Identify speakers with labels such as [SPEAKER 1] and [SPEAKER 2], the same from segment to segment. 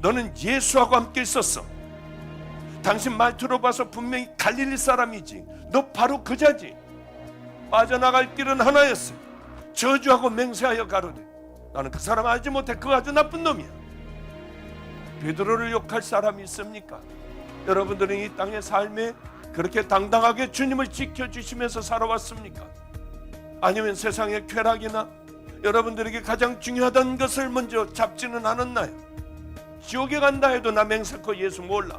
[SPEAKER 1] 너는 예수하고 함께 있었어. 당신 말투로 봐서 분명히 갈릴리 사람이지. 너 바로 그자지. 빠져나갈 길은 하나였어. 저주하고 맹세하여 가로되 나는 그 사람 알지 못해. 그 아주 나쁜 놈이야. 베드로를 욕할 사람이 있습니까? 여러분들은 이 땅의 삶에 그렇게 당당하게 주님을 지켜주시면서 살아왔습니까? 아니면 세상의 쾌락이나 여러분들에게 가장 중요하던 것을 먼저 잡지는 않았나요? 지옥에 간다 해도 나 맹세코 예수 몰라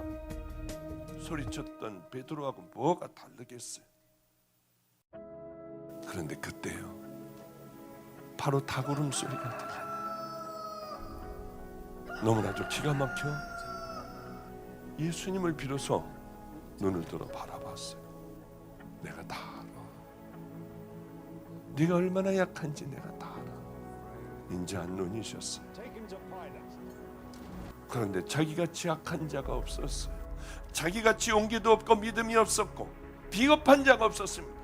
[SPEAKER 1] 소리쳤던 베드로하고 뭐가 다르겠어요? 그런데 그때요, 바로 닭울음 소리가 들려요. 너무나도 기가 막혀 예수님을 비로소 눈을 들어 바라봤어요. 내가 다 알아. 네가 얼마나 약한지 내가 다 알아. 인자한 눈이셨어요. 그런데 자기같이 약한 자가 없었어요. 자기같이 용기도 없고 믿음이 없었고 비겁한 자가 없었습니다.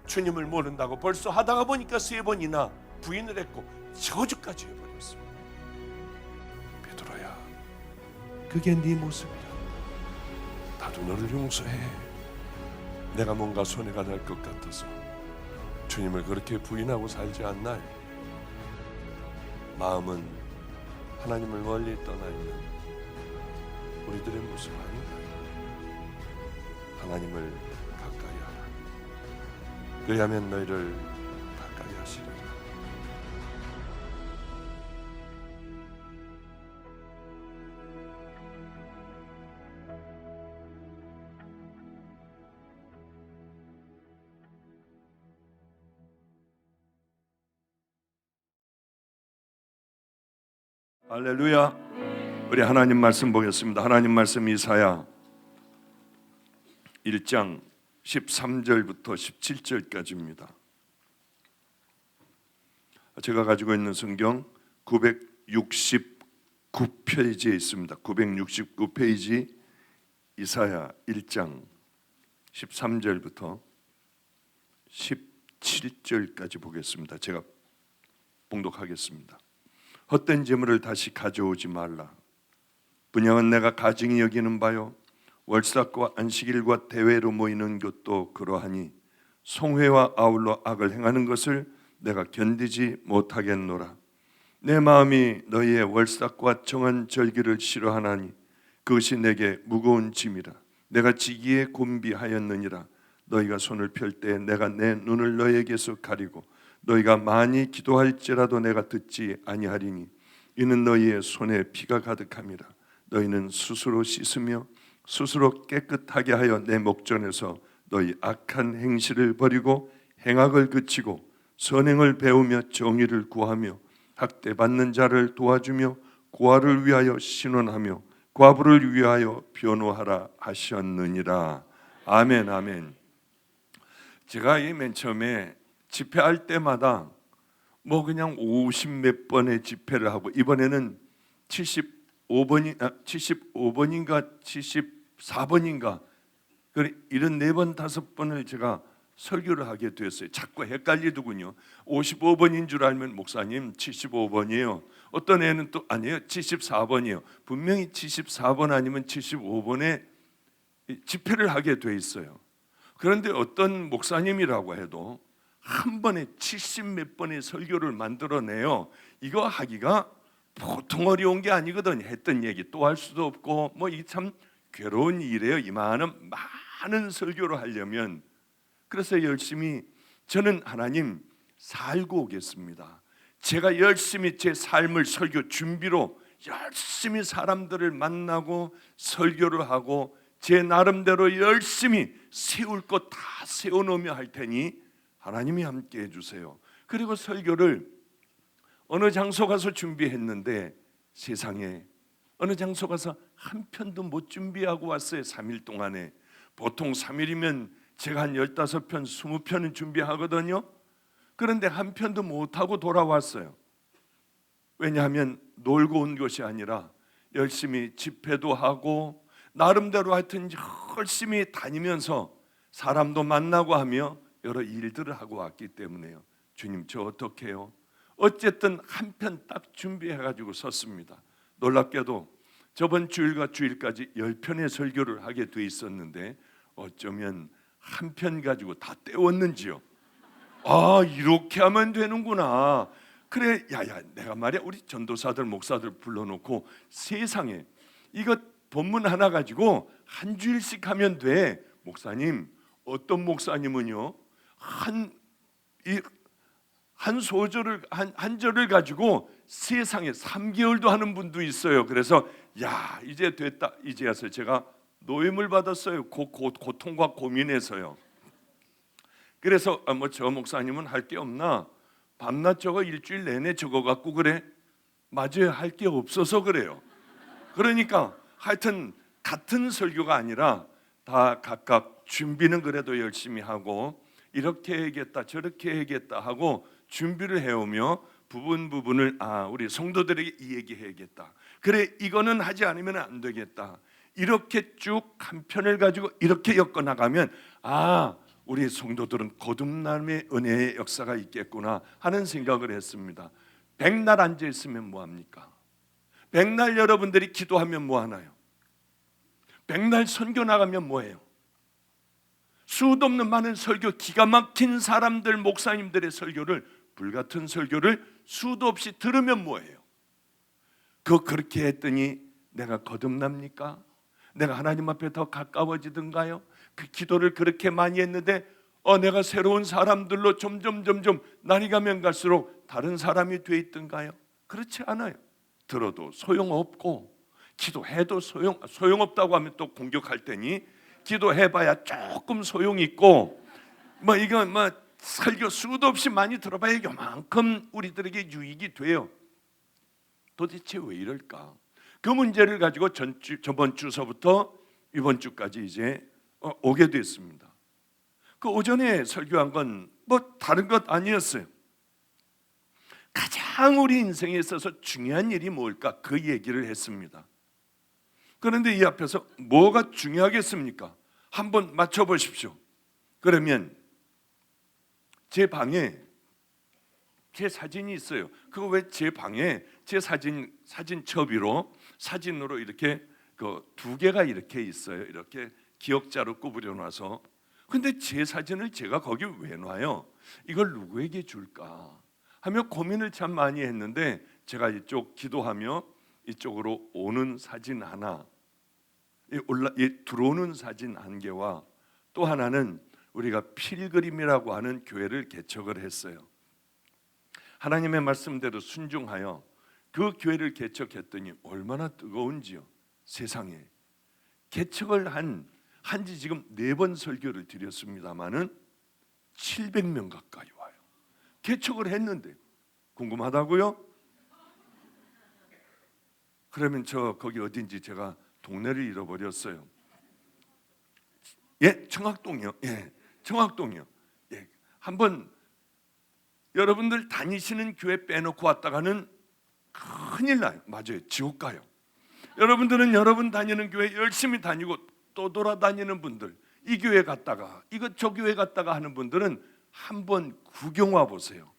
[SPEAKER 1] 주님을 모른다고 벌써 하다가 보니까 3번이나 부인을 했고 저주까지 해버렸습니다. 베드로야, 그게 네 모습이야. 나도 너를 용서해. 내가 뭔가 손해가 날 것 같아서 주님을 그렇게 부인하고 살지 않나요? 마음은 하나님을 멀리 떠나 있는 우리들의 모습 아닌가요? 하나님을 가까이 하라. 그리하면 너희를 가까이 하시리라. 할렐루야. 우리 하나님 말씀 보겠습니다. 하나님 말씀 이사야 1장 13절부터 17절까지입니다. 제가 가지고 있는 성경 969페이지에 있습니다. 969페이지 이사야 1장 13절부터 17절까지 보겠습니다. 제가 봉독하겠습니다. 헛된 재물을 다시 가져오지 말라. 분양은 내가 가증히 여기는 바요, 월삭과 안식일과 대회로 모이는 것도 그러하니 송회와 아울러 악을 행하는 것을 내가 견디지 못하겠노라. 내 마음이 너희의 월삭과 정한 절기를 싫어하나니 그것이 내게 무거운 짐이라. 내가 지기에 곤비하였느니라. 너희가 손을 펼 때 내가 내 눈을 너희에게서 가리고 너희가 많이 기도할지라도 내가 듣지 아니하리니 이는 너희의 손에 피가 가득함이라. 너희는 스스로 씻으며 스스로 깨끗하게 하여 내 목전에서 너희 악한 행실을 버리고 행악을 그치고 선행을 배우며 정의를 구하며 학대받는 자를 도와주며 고아를 위하여 신원하며 과부를 위하여 변호하라 하셨느니라. 아멘, 아멘. 제가 이 맨 처음에 집회할 때마다 뭐 그냥 50몇 번의 집회를 하고 이번에는 75번인가 74번인가 이런 4번 5번을 제가 설교를 하게 되었어요. 자꾸 헷갈리더군요. 55번인 줄 알면 목사님 75번이에요. 어떤 애는 또 아니에요, 74번이에요. 분명히 74번 아니면 75번에 집회를 하게 돼 있어요. 그런데 어떤 목사님이라고 해도 한 번에 70몇 번의 설교를 만들어내요. 이거 하기가 보통 어려운 게 아니거든요. 했던 얘기 또 할 수도 없고 뭐 이 참 괴로운 일이에요. 이만한 많은 설교를 하려면. 그래서 열심히 저는 하나님 살고 오겠습니다. 제가 열심히 제 삶을 설교 준비로 열심히 사람들을 만나고 설교를 하고 제 나름대로 열심히 세울 것 다 세워놓으며 할 테니 하나님이 함께 해주세요. 그리고 설교를 어느 장소 가서 준비했는데 세상에 어느 장소 가서 한 편도 못 준비하고 왔어요. 3일 동안에. 보통 3일이면 제가 한 15편, 20편은 준비하거든요. 그런데 한 편도 못하고 돌아왔어요. 왜냐하면 놀고 온 것이 아니라 열심히 집회도 하고 나름대로 하여튼 열심히 다니면서 사람도 만나고 하며 여러 일들을 하고 왔기 때문에요. 주님, 저 어떻게 해요? 어쨌든 한 편 딱 준비해가지고 섰습니다. 놀랍게도 저번 주일과 주일까지 10편의 설교를 하게 돼 있었는데 어쩌면 한 편 가지고 다 때웠는지요. 아, 이렇게 하면 되는구나. 그래, 야야, 내가 말이야 우리 전도사들 목사들 불러놓고 세상에 이거 본문 하나 가지고 한 주일씩 하면 돼. 목사님, 어떤 목사님은요 한 소절을 한 절을 가지고 세상에 3개월도 하는 분도 있어요. 그래서 야, 이제 됐다. 이제야서 제가 노임을 받았어요. 고통과 고민에서요. 그래서 뭐 저 목사님은 할 게 없나? 밤낮 저거 일주일 내내 적어 갖고 그래? 맞아요. 할 게 없어서 그래요. 그러니까 하여튼 같은 설교가 아니라 다 각각 준비는 그래도 열심히 하고 이렇게 해야겠다 저렇게 해야겠다 하고 준비를 해오며 부분을 우리 성도들에게 이 얘기 해야겠다. 그래, 이거는 하지 않으면 안 되겠다. 이렇게 쭉 한 편을 가지고 이렇게 엮어나가면 우리 성도들은 거듭남의 은혜의 역사가 있겠구나 하는 생각을 했습니다. 백날 앉아 있으면 뭐합니까? 백날 여러분들이 기도하면 뭐하나요? 백날 선교 나가면 뭐해요? 수도 없는 많은 설교, 기가 막힌 사람들 목사님들의 설교를, 불같은 설교를 수도 없이 들으면 뭐해요? 그렇게 했더니 내가 거듭납니까? 내가 하나님 앞에 더 가까워지든가요? 그 기도를 그렇게 많이 했는데 내가 새로운 사람들로 점점 날이 가면 갈수록 다른 사람이 돼 있던가요? 그렇지 않아요. 들어도 소용없고 기도해도 소용없다고 하면 또 공격할 테니 기도해봐야 조금 소용이 있고 이건 설교 수도 없이 많이 들어봐야 요만큼 우리들에게 유익이 돼요. 도대체 왜 이럴까? 그 문제를 가지고 저번 주서부터 이번 주까지 이제 오게 됐습니다. 그 오전에 설교한 건 다른 것 아니었어요. 가장 우리 인생에 있어서 중요한 일이 뭘까? 그 얘기를 했습니다. 그런데 이 앞에서 뭐가 중요하겠습니까? 한번 맞춰보십시오. 그러면 제 방에 제 사진이 있어요. 그거 왜 제 방에 제 사진첩으로 사진으로 이렇게 그 2개가 이렇게 있어요. 이렇게 기억자로 구부려 놔서. 근데 제 사진을 제가 거기 왜 놔요? 이걸 누구에게 줄까 하며 고민을 참 많이 했는데 제가 이쪽 기도하며 이쪽으로 오는 사진 하나, 들어오는 사진 1개와 또 하나는 우리가 필그림이라고 하는 교회를 개척을 했어요. 하나님의 말씀대로 순종하여 그 교회를 개척했더니 얼마나 뜨거운지요. 세상에 개척을 한지 지금 4번 설교를 드렸습니다마는 700명 가까이 와요. 개척을 했는데 궁금하다고요? 그러면 저 거기 어딘지 제가 동네를 잃어버렸어요. 예, 청학동이요. 예, 청학동이요. 예, 한번 여러분들 다니시는 교회 빼놓고 왔다가는 큰일 나요. 맞아요, 지옥 가요. 여러분들은 여러분 다니는 교회 열심히 다니고 또 돌아다니는 분들, 이 교회 갔다가 저 교회 갔다가 하는 분들은 한번 구경 와 보세요.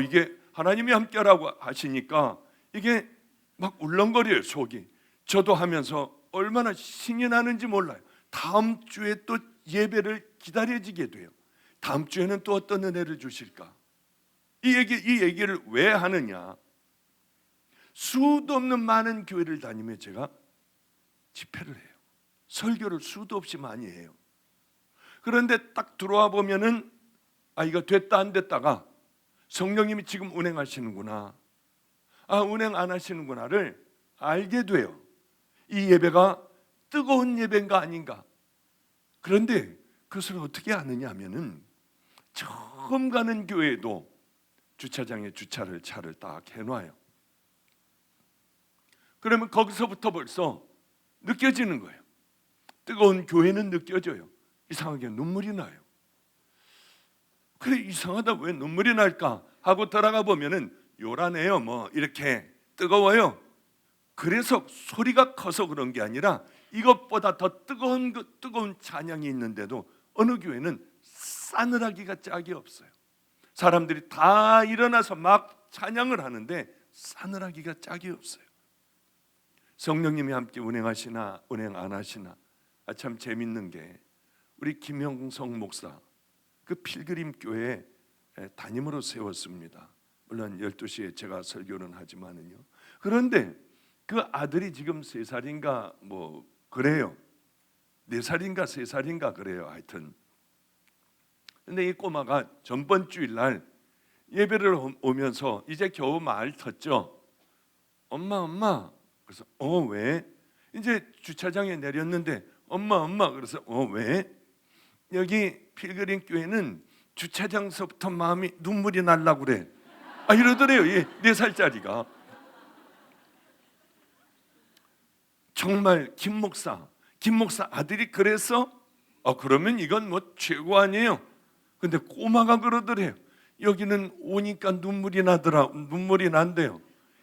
[SPEAKER 1] 이게 하나님이 함께라고 하시니까 이게 막 울렁거려요, 속이. 저도 하면서 얼마나 신이 나는지 몰라요. 다음 주에 또 예배를 기다려지게 돼요. 다음 주에는 또 어떤 은혜를 주실까? 이 얘기를 왜 하느냐? 수도 없는 많은 교회를 다니며 제가 집회를 해요. 설교를 수도 없이 많이 해요. 그런데 딱 들어와 보면은 이거 됐다 안 됐다가 성령님이 지금 운행하시는구나, 운행 안 하시는구나를 알게 돼요. 이 예배가 뜨거운 예배인가 아닌가. 그런데 그것을 어떻게 아느냐 하면은 처음 가는 교회도 주차장에 차를 딱 해놔요. 그러면 거기서부터 벌써 느껴지는 거예요. 뜨거운 교회는 느껴져요. 이상하게 눈물이 나요. 그래, 이상하다, 왜 눈물이 날까 하고 들어가 보면은 요란해요. 이렇게 뜨거워요. 그래서 소리가 커서 그런 게 아니라 이것보다 더 뜨거운 찬양이 있는데도 어느 교회는 싸늘하기가 짝이 없어요. 사람들이 다 일어나서 막 찬양을 하는데 싸늘하기가 짝이 없어요. 성령님이 함께 운행하시나 운행 안 하시나. 참 재밌는 게 우리 김영성 목사 그 필그림 교회 담임으로 세웠습니다. 물론 12시에 제가 설교는 하지만은요. 그런데 그 아들이 지금 3살인가 뭐 그래요. 4살인가 3살인가 그래요. 하여튼 근데 이 꼬마가 전번 주일날 예배를 오면서 이제 겨우 말 텄죠. 엄마. 그래서 왜? 이제 주차장에 내렸는데 엄마. 그래서 왜? 여기 필그림 교회는 주차장서부터 마음이 눈물이 날라고 그래. 이러더래요. 4살짜리가. 정말 김 목사 아들이 그래서 그러면 이건 뭐 최고 아니에요. 근데 꼬마가 그러더래요. 여기는 오니까 눈물이 난대요.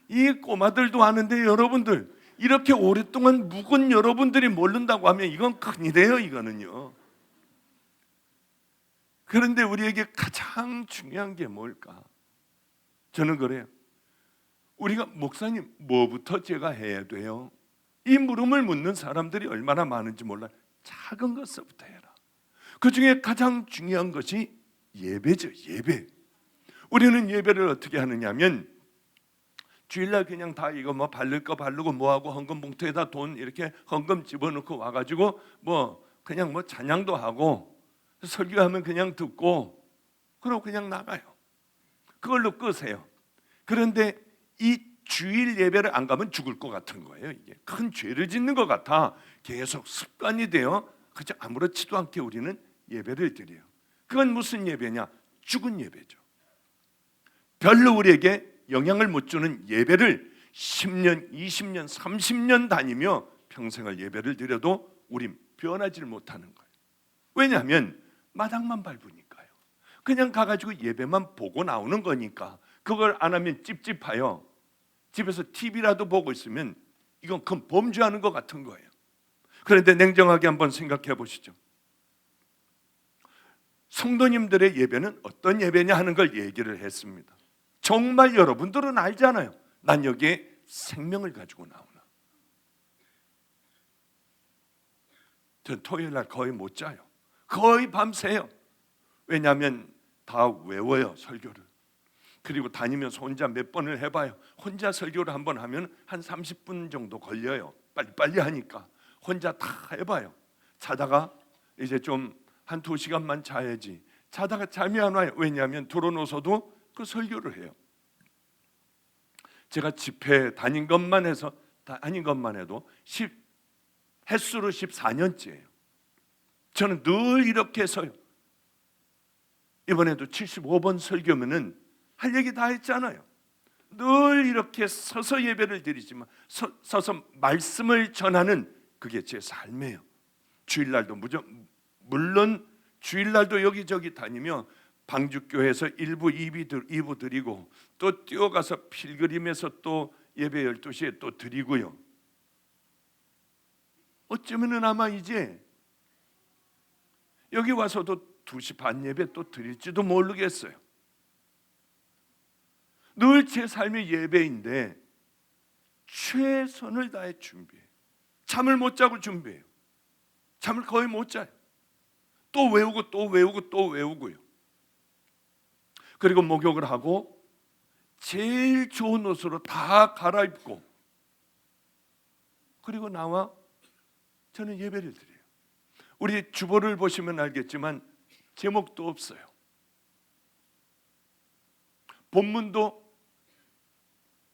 [SPEAKER 1] 이 꼬마들도 아는데 여러분들 이렇게 오랫동안 묵은 여러분들이 모른다고 하면 이건 큰일이에요. 이거는요. 그런데 우리에게 가장 중요한 게 뭘까? 저는 그래요. 우리가 목사님 뭐부터 제가 해야 돼요? 이 물음을 묻는 사람들이 얼마나 많은지 몰라요. 작은 것부터 해라. 그 중에 가장 중요한 것이 예배죠. 예배. 우리는 예배를 어떻게 하느냐면 주일날 그냥 다 이거 뭐 바를 거 바르고 뭐하고 헌금 봉투에다 돈 이렇게 헌금 집어넣고 와가지고 뭐 그냥 뭐 찬양도 하고 설교하면 그냥 듣고 그러고 그냥 나가요. 그걸로 끄세요. 그런데 이 주일 예배를 안 가면 죽을 것 같은 거예요. 이게 큰 죄를 짓는 것 같아. 계속 습관이 돼요. 그저 아무렇지도 않게 우리는 예배를 드려요. 그건 무슨 예배냐? 죽은 예배죠. 별로 우리에게 영향을 못 주는 예배를 10년, 20년, 30년 다니며 평생을 예배를 드려도 우린 변하지를 못하는 거예요. 왜냐하면 마당만 밟으니까요. 그냥 가가지고 예배만 보고 나오는 거니까. 그걸 안 하면 찝찝하여 집에서 TV라도 보고 있으면 이건 큰 범죄하는 것 같은 거예요. 그런데 냉정하게 한번 생각해 보시죠. 성도님들의 예배는 어떤 예배냐 하는 걸 얘기를 했습니다. 정말 여러분들은 알잖아요. 난 여기에 생명을 가지고 나오나. 전 토요일 날 거의 못 자요. 거의 밤새요. 왜냐하면 다 외워요, 설교를. 그리고 다니면서 혼자 몇 번을 해봐요. 혼자 설교를 한번 하면 한 30분 정도 걸려요. 빨리 하니까 혼자 다 해봐요. 자다가 이제 좀 한 2시간만 자야지. 자다가 잠이 안 와요. 왜냐하면 들어놓어서도 그 설교를 해요. 제가 집회 다닌 것만 해도 횟수로 14년째예요. 저는 늘 이렇게 해서요. 이번에도 75번 설교면은 할 얘기 다 했잖아요. 늘 이렇게 서서 예배를 드리지만 서서 말씀을 전하는 그게 제 삶이에요. 주일날도 물론 주일날도 여기저기 다니며 방주교회에서 1부, 2부 드리고 또 뛰어가서 필그림에서 또 예배 12시에 또 드리고요. 어쩌면은 아마 이제 여기 와서도 2시 반 예배 또 드릴지도 모르겠어요. 늘 제 삶의 예배인데 최선을 다해 준비해요. 잠을 못 자고 준비해요. 잠을 거의 못 자요. 또 외우고요. 그리고 목욕을 하고 제일 좋은 옷으로 다 갈아입고 그리고 나와 저는 예배를 드려요. 우리 주보를 보시면 알겠지만 제목도 없어요. 본문도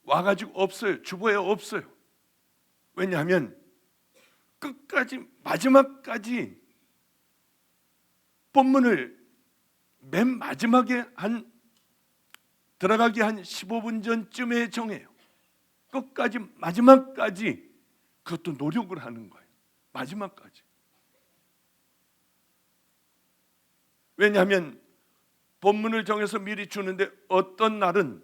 [SPEAKER 1] 와가지고 없어요. 주보에 없어요. 왜냐하면 끝까지 마지막까지 본문을 맨 마지막에 들어가기 한 15분 전쯤에 정해요. 끝까지 마지막까지 그것도 노력을 하는 거예요. 마지막까지. 왜냐하면 본문을 정해서 미리 주는데 어떤 날은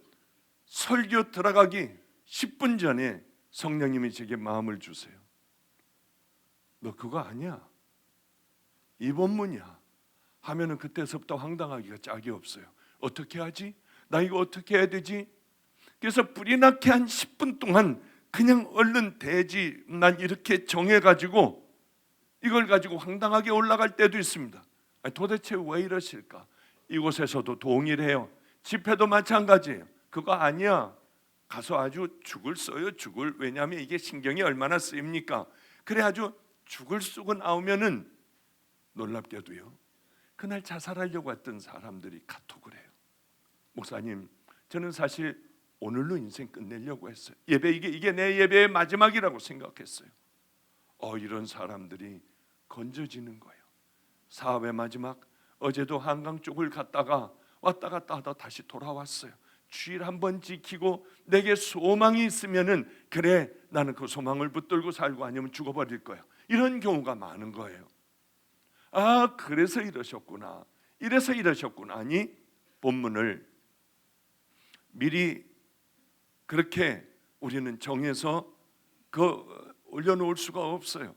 [SPEAKER 1] 설교 들어가기 10분 전에 성령님이 제게 마음을 주세요. 너 그거 아니야. 이 본문이야. 하면은 그때서부터 황당하기가 짝이 없어요. 어떻게 하지? 나 이거 어떻게 해야 되지? 그래서 불이 나게 한 10분 동안 그냥 얼른 대지 난 이렇게 정해가지고 이걸 가지고 황당하게 올라갈 때도 있습니다. 아니, 도대체 왜 이러실까? 이곳에서도 동일해요. 집회도 마찬가지예요. 그거 아니야. 가서 아주 죽을 써요. 죽을. 왜냐하면 이게 신경이 얼마나 쓰입니까? 그래 아주 죽을 쓰고 나오면은 놀랍게도요, 그날 자살하려고 했던 사람들이 카톡을 해요. 목사님, 저는 사실 오늘로 인생 끝내려고 했어요. 예배 이게 내 예배의 마지막이라고 생각했어요. 이런 사람들이 건져지는 거예요. 사업의 마지막, 어제도 한강 쪽을 갔다가 왔다 갔다 하다 다시 돌아왔어요. 주일 한번 지키고 내게 소망이 있으면은 그래, 나는 그 소망을 붙들고 살고 아니면 죽어버릴 거야. 이런 경우가 많은 거예요. 아, 그래서 이러셨구나. 이래서 이러셨구나. 아니, 본문을 미리 그렇게 우리는 정해서 올려놓을 수가 없어요.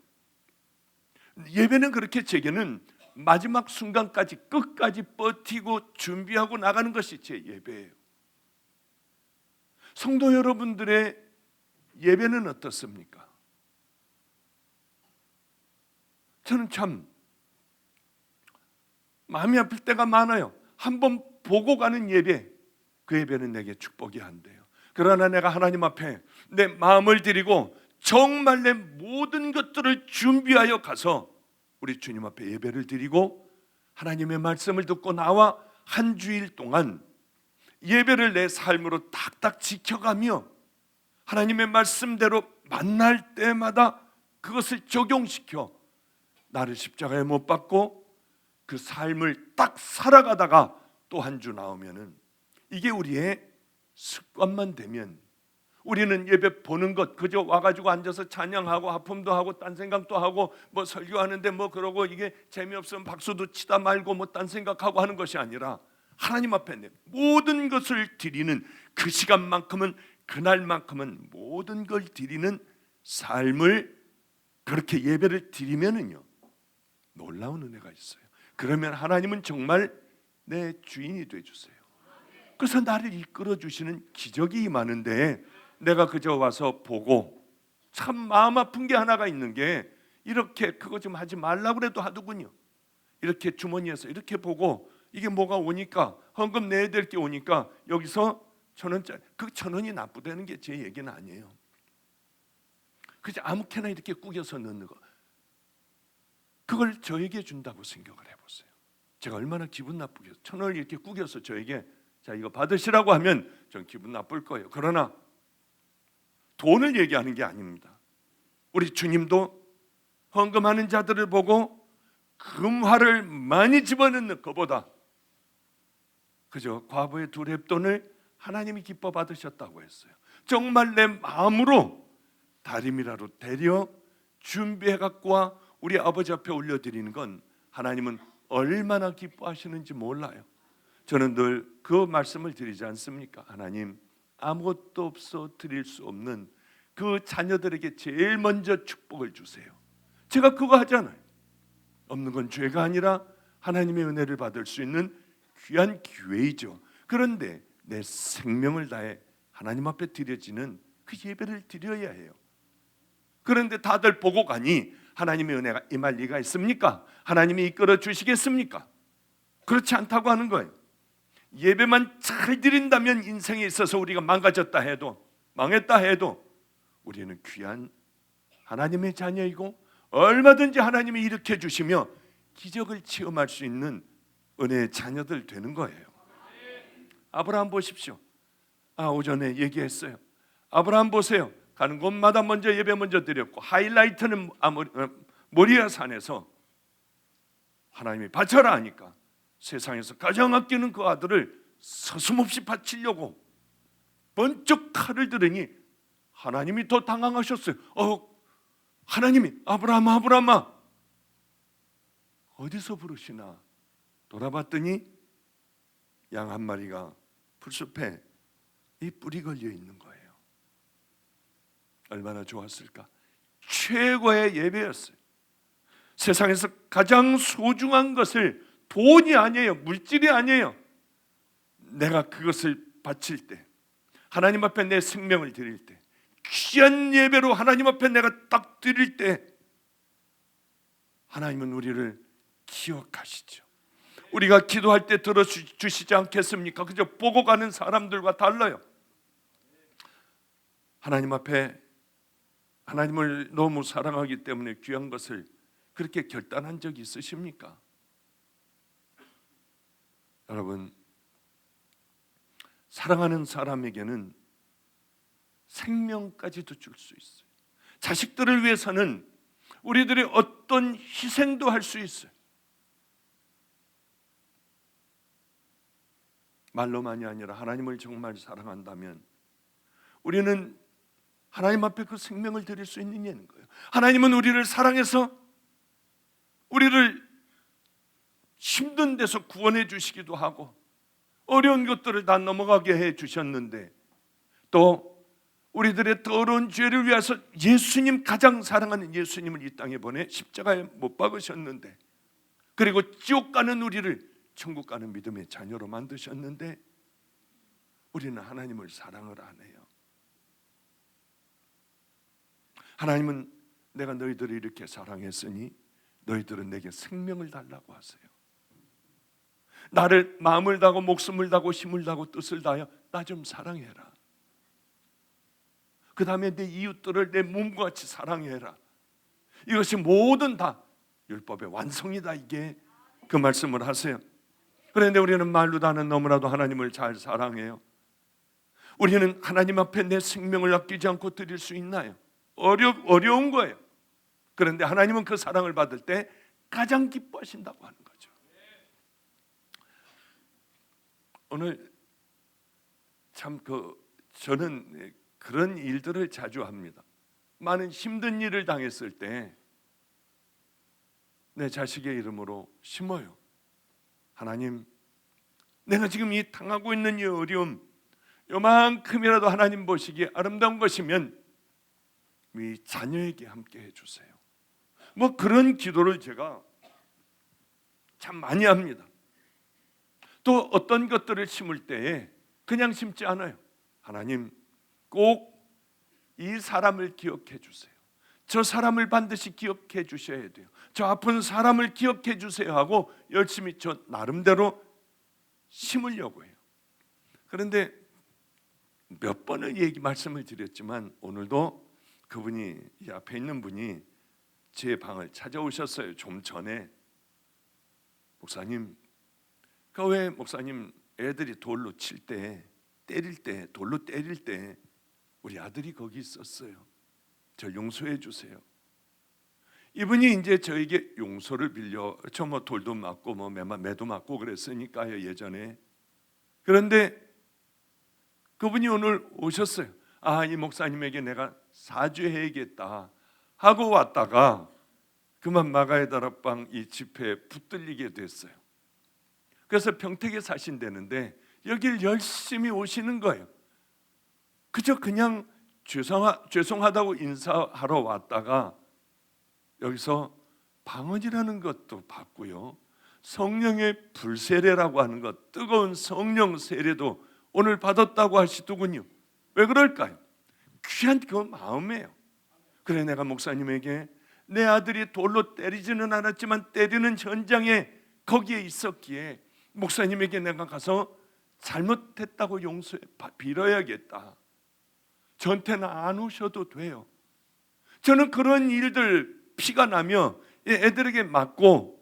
[SPEAKER 1] 예배는 그렇게 제게는 마지막 순간까지 끝까지 버티고 준비하고 나가는 것이 제 예배예요. 성도 여러분들의 예배는 어떻습니까? 저는 참 마음이 아플 때가 많아요. 한번 보고 가는 예배, 그 예배는 내게 축복이 안 돼요. 그러나 내가 하나님 앞에 내 마음을 드리고 정말 내 모든 것들을 준비하여 가서 우리 주님 앞에 예배를 드리고 하나님의 말씀을 듣고 나와 한 주일 동안 예배를 내 삶으로 딱딱 지켜가며 하나님의 말씀대로 만날 때마다 그것을 적용시켜 나를 십자가에 못 박고 그 삶을 딱 살아가다가 또 한 주 나오면은 이게 우리의 습관만 되면 우리는 예배 보는 것 그저 와가지고 앉아서 찬양하고 하품도 하고 딴 생각도 하고 뭐 설교하는데 뭐 그러고 이게 재미없으면 박수도 치다 말고 뭐 딴 생각하고 하는 것이 아니라 하나님 앞에 내 모든 것을 드리는 그 시간만큼은 그날만큼은 모든 걸 드리는 삶을 그렇게 예배를 드리면은요 놀라운 은혜가 있어요. 그러면 하나님은 정말 내 주인이 되어주세요. 그래서 나를 이끌어 주시는 기적이 임하는데 내가 그저 와서 보고 참 마음 아픈 게 하나가 있는 게 이렇게 그거 좀 하지 말라고 그래도 하더군요. 이렇게 주머니에서 이렇게 보고 이게 뭐가 오니까 헌금 내야 될 게 오니까 여기서 1,000원짜리 그 1,000원이 나쁘다는 게 제 얘기는 아니에요. 그저 아무렇게나 이렇게 꾸겨서 넣는 거 그걸 저에게 준다고 생각을 해보세요. 제가 얼마나 기분 나쁘겠어요. 1,000원을 이렇게 꾸겨서 저에게 자 이거 받으시라고 하면 전 기분 나쁠 거예요. 그러나 돈을 얘기하는 게 아닙니다. 우리 주님도 헌금하는 자들을 보고 금화를 많이 집어넣는 것보다 그저 과부의 2렙돈을 하나님이 기뻐 받으셨다고 했어요. 정말 내 마음으로 다리미라로 데려 준비해 갖고 와 우리 아버지 앞에 올려드리는 건 하나님은 얼마나 기뻐하시는지 몰라요. 저는 늘 그 말씀을 드리지 않습니까? 하나님 아무것도 없어 드릴 수 없는 그 자녀들에게 제일 먼저 축복을 주세요. 제가 그거 하잖아요. 없는 건 죄가 아니라 하나님의 은혜를 받을 수 있는 귀한 기회이죠. 그런데 내 생명을 다해 하나님 앞에 드려지는 그 예배를 드려야 해요. 그런데 다들 보고 가니 하나님의 은혜가 임할 리가 있습니까? 하나님이 이끌어 주시겠습니까? 그렇지 않다고 하는 거예요. 예배만 잘 드린다면 인생에 있어서 우리가 망가졌다 해도 망했다 해도 우리는 귀한 하나님의 자녀이고 얼마든지 하나님이 일으켜 주시며 기적을 체험할 수 있는 은혜의 자녀들 되는 거예요. 아브라함 보십시오. 오전에 얘기했어요. 아브라함 보세요. 가는 곳마다 먼저 예배 먼저 드렸고 하이라이트는 모리아 산에서 하나님이 바쳐라 하니까 세상에서 가장 아끼는 그 아들을 서슴없이 바치려고 번쩍 칼을 들으니 하나님이 더 당황하셨어요. 하나님이 아브라함아 어디서 부르시나 돌아봤더니 양 한 마리가 풀숲에 이 뿔이 걸려 있는 거예요. 얼마나 좋았을까? 최고의 예배였어요. 세상에서 가장 소중한 것을 돈이 아니에요. 물질이 아니에요. 내가 그것을 바칠 때 하나님 앞에 내 생명을 드릴 때 귀한 예배로 하나님 앞에 내가 딱 드릴 때 하나님은 우리를 기억하시죠. 우리가 기도할 때 들어주시지 않겠습니까? 그저 보고 가는 사람들과 달라요. 하나님 앞에 하나님을 너무 사랑하기 때문에 귀한 것을 그렇게 결단한 적이 있으십니까? 여러분, 사랑하는 사람에게는 생명까지도 줄 수 있어요. 자식들을 위해서는 우리들이 어떤 희생도 할 수 있어요. 말로만이 아니라 하나님을 정말 사랑한다면 우리는 하나님 앞에 그 생명을 드릴 수 있느냐는 거예요. 하나님은 우리를 사랑해서 우리를 힘든 데서 구원해 주시기도 하고 어려운 것들을 다 넘어가게 해 주셨는데, 또 우리들의 더러운 죄를 위해서 예수님, 가장 사랑하는 예수님을 이 땅에 보내 십자가에 못 박으셨는데, 그리고 지옥 가는 우리를 천국 가는 믿음의 자녀로 만드셨는데 우리는 하나님을 사랑을 안 해요. 하나님은 내가 너희들을 이렇게 사랑했으니 너희들은 내게 생명을 달라고 하세요. 나를 마음을 다하고 목숨을 다하고 힘을 다하고 뜻을 다하여 나 좀 사랑해라. 그 다음에 내 이웃들을 내 몸과 같이 사랑해라. 이것이 모든 다 율법의 완성이다. 이게 그 말씀을 하세요. 그런데 우리는 말로 다는 너무나도 하나님을 잘 사랑해요. 우리는 하나님 앞에 내 생명을 아끼지 않고 드릴 수 있나요? 어려운 거예요. 그런데 하나님은 그 사랑을 받을 때 가장 기뻐하신다고 하는 거죠. 오늘 참 저는 그런 일들을 자주 합니다. 많은 힘든 일을 당했을 때 내 자식의 이름으로 심어요. 하나님, 내가 지금 이 당하고 있는 이 어려움 요만큼이라도 하나님 보시기에 아름다운 것이면 이 자녀에게 함께 해주세요. 뭐 그런 기도를 제가 참 많이 합니다. 또 어떤 것들을 심을 때에 그냥 심지 않아요. 하나님, 꼭 이 사람을 기억해 주세요. 저 사람을 반드시 기억해 주셔야 돼요. 저 아픈 사람을 기억해 주세요 하고 열심히 저 나름대로 심으려고 해요. 그런데 몇 번을 말씀을 드렸지만 오늘도 그분이, 이 앞에 있는 분이 제 방을 찾아오셨어요. 좀 전에. 목사님, 왜 목사님 애들이 돌로 칠 때, 돌로 때릴 때 우리 아들이 거기 있었어요. 저 용서해 주세요. 이분이 이제 저에게 용서를 빌려, 저 뭐 돌도 맞고 뭐 매도 맞고 그랬으니까요, 예전에. 그런데 그분이 오늘 오셨어요. 이 목사님에게 내가 사죄해야겠다 하고 왔다가 그만 마가의 다락방 이 집회에 붙들리게 됐어요. 그래서 평택에 사신다는데 여길 열심히 오시는 거예요. 그냥 죄송하다고 인사하러 왔다가 여기서 방언이라는 것도 받고요, 성령의 불세례라고 하는 것, 뜨거운 성령 세례도 오늘 받았다고 하시더군요. 왜 그럴까요? 귀한 그 마음이에요. 그래, 내가 목사님에게 내 아들이 돌로 때리지는 않았지만 때리는 현장에 거기에 있었기에 목사님에게 내가 가서 잘못했다고 용서해 빌어야겠다. 저한테는 안 오셔도 돼요. 저는 그런 일들 피가 나며 애들에게 맞고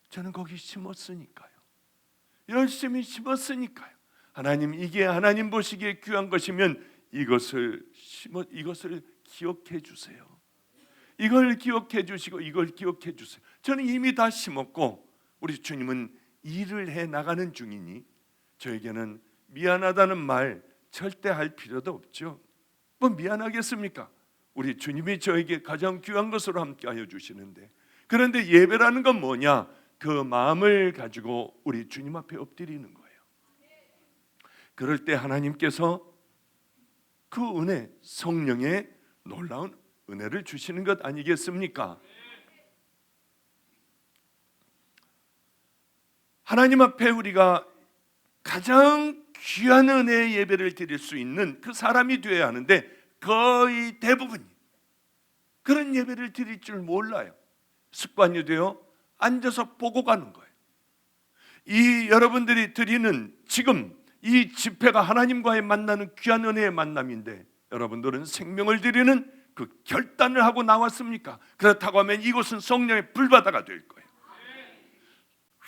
[SPEAKER 1] 저는 거기 심었으니까요. 열심히 심었으니까요. 하나님, 이게 하나님 보시기에 귀한 것이면 이것을 기억해 주세요. 이걸 기억해 주시고 이걸 기억해 주세요. 저는 이미 다 심었고 우리 주님은 일을 해 나가는 중이니 저에게는 미안하다는 말 절대 할 필요도 없죠. 뭐 미안하겠습니까? 우리 주님이 저에게 가장 귀한 것으로 함께하여 주시는데. 그런데 예배라는 건 뭐냐? 그 마음을 가지고 우리 주님 앞에 엎드리는 거예요. 그럴 때 하나님께서 그 은혜, 성령의 놀라운 은혜를 주시는 것 아니겠습니까? 하나님 앞에 우리가 가장 귀한 은혜의 예배를 드릴 수 있는 그 사람이 되어야 하는데 거의 대부분이 그런 예배를 드릴 줄 몰라요. 습관이 되어 앉아서 보고 가는 거예요. 이 여러분들이 드리는 지금 이 집회가 하나님과의 만나는 귀한 은혜의 만남인데 여러분들은 생명을 드리는 그 결단을 하고 나왔습니까? 그렇다고 하면 이곳은 성령의 불바다가 될 거예요.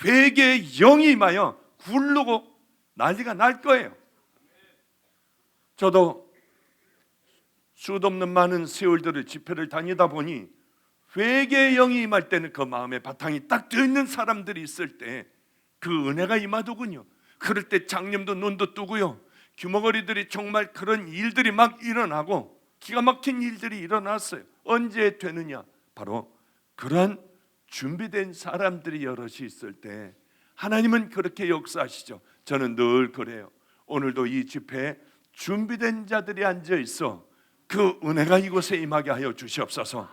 [SPEAKER 1] 회개의 영이 임하여 굴르고 난리가 날 거예요. 저도 수도 없는 많은 세월들을 집회를 다니다 보니 회개의 영이 임할 때는 그 마음의 바탕이 딱 되어 있는 사람들이 있을 때 그 은혜가 임하더군요. 그럴 때 장님도 눈도 뜨고요, 규모거리들이 정말 그런 일들이 막 일어나고 기가 막힌 일들이 일어났어요. 언제 되느냐? 바로 그러한 준비된 사람들이 여럿이 있을 때 하나님은 그렇게 역사하시죠. 저는 늘 그래요. 오늘도 이 집회에 준비된 자들이 앉아 있어 그 은혜가 이곳에 임하게 하여 주시옵소서.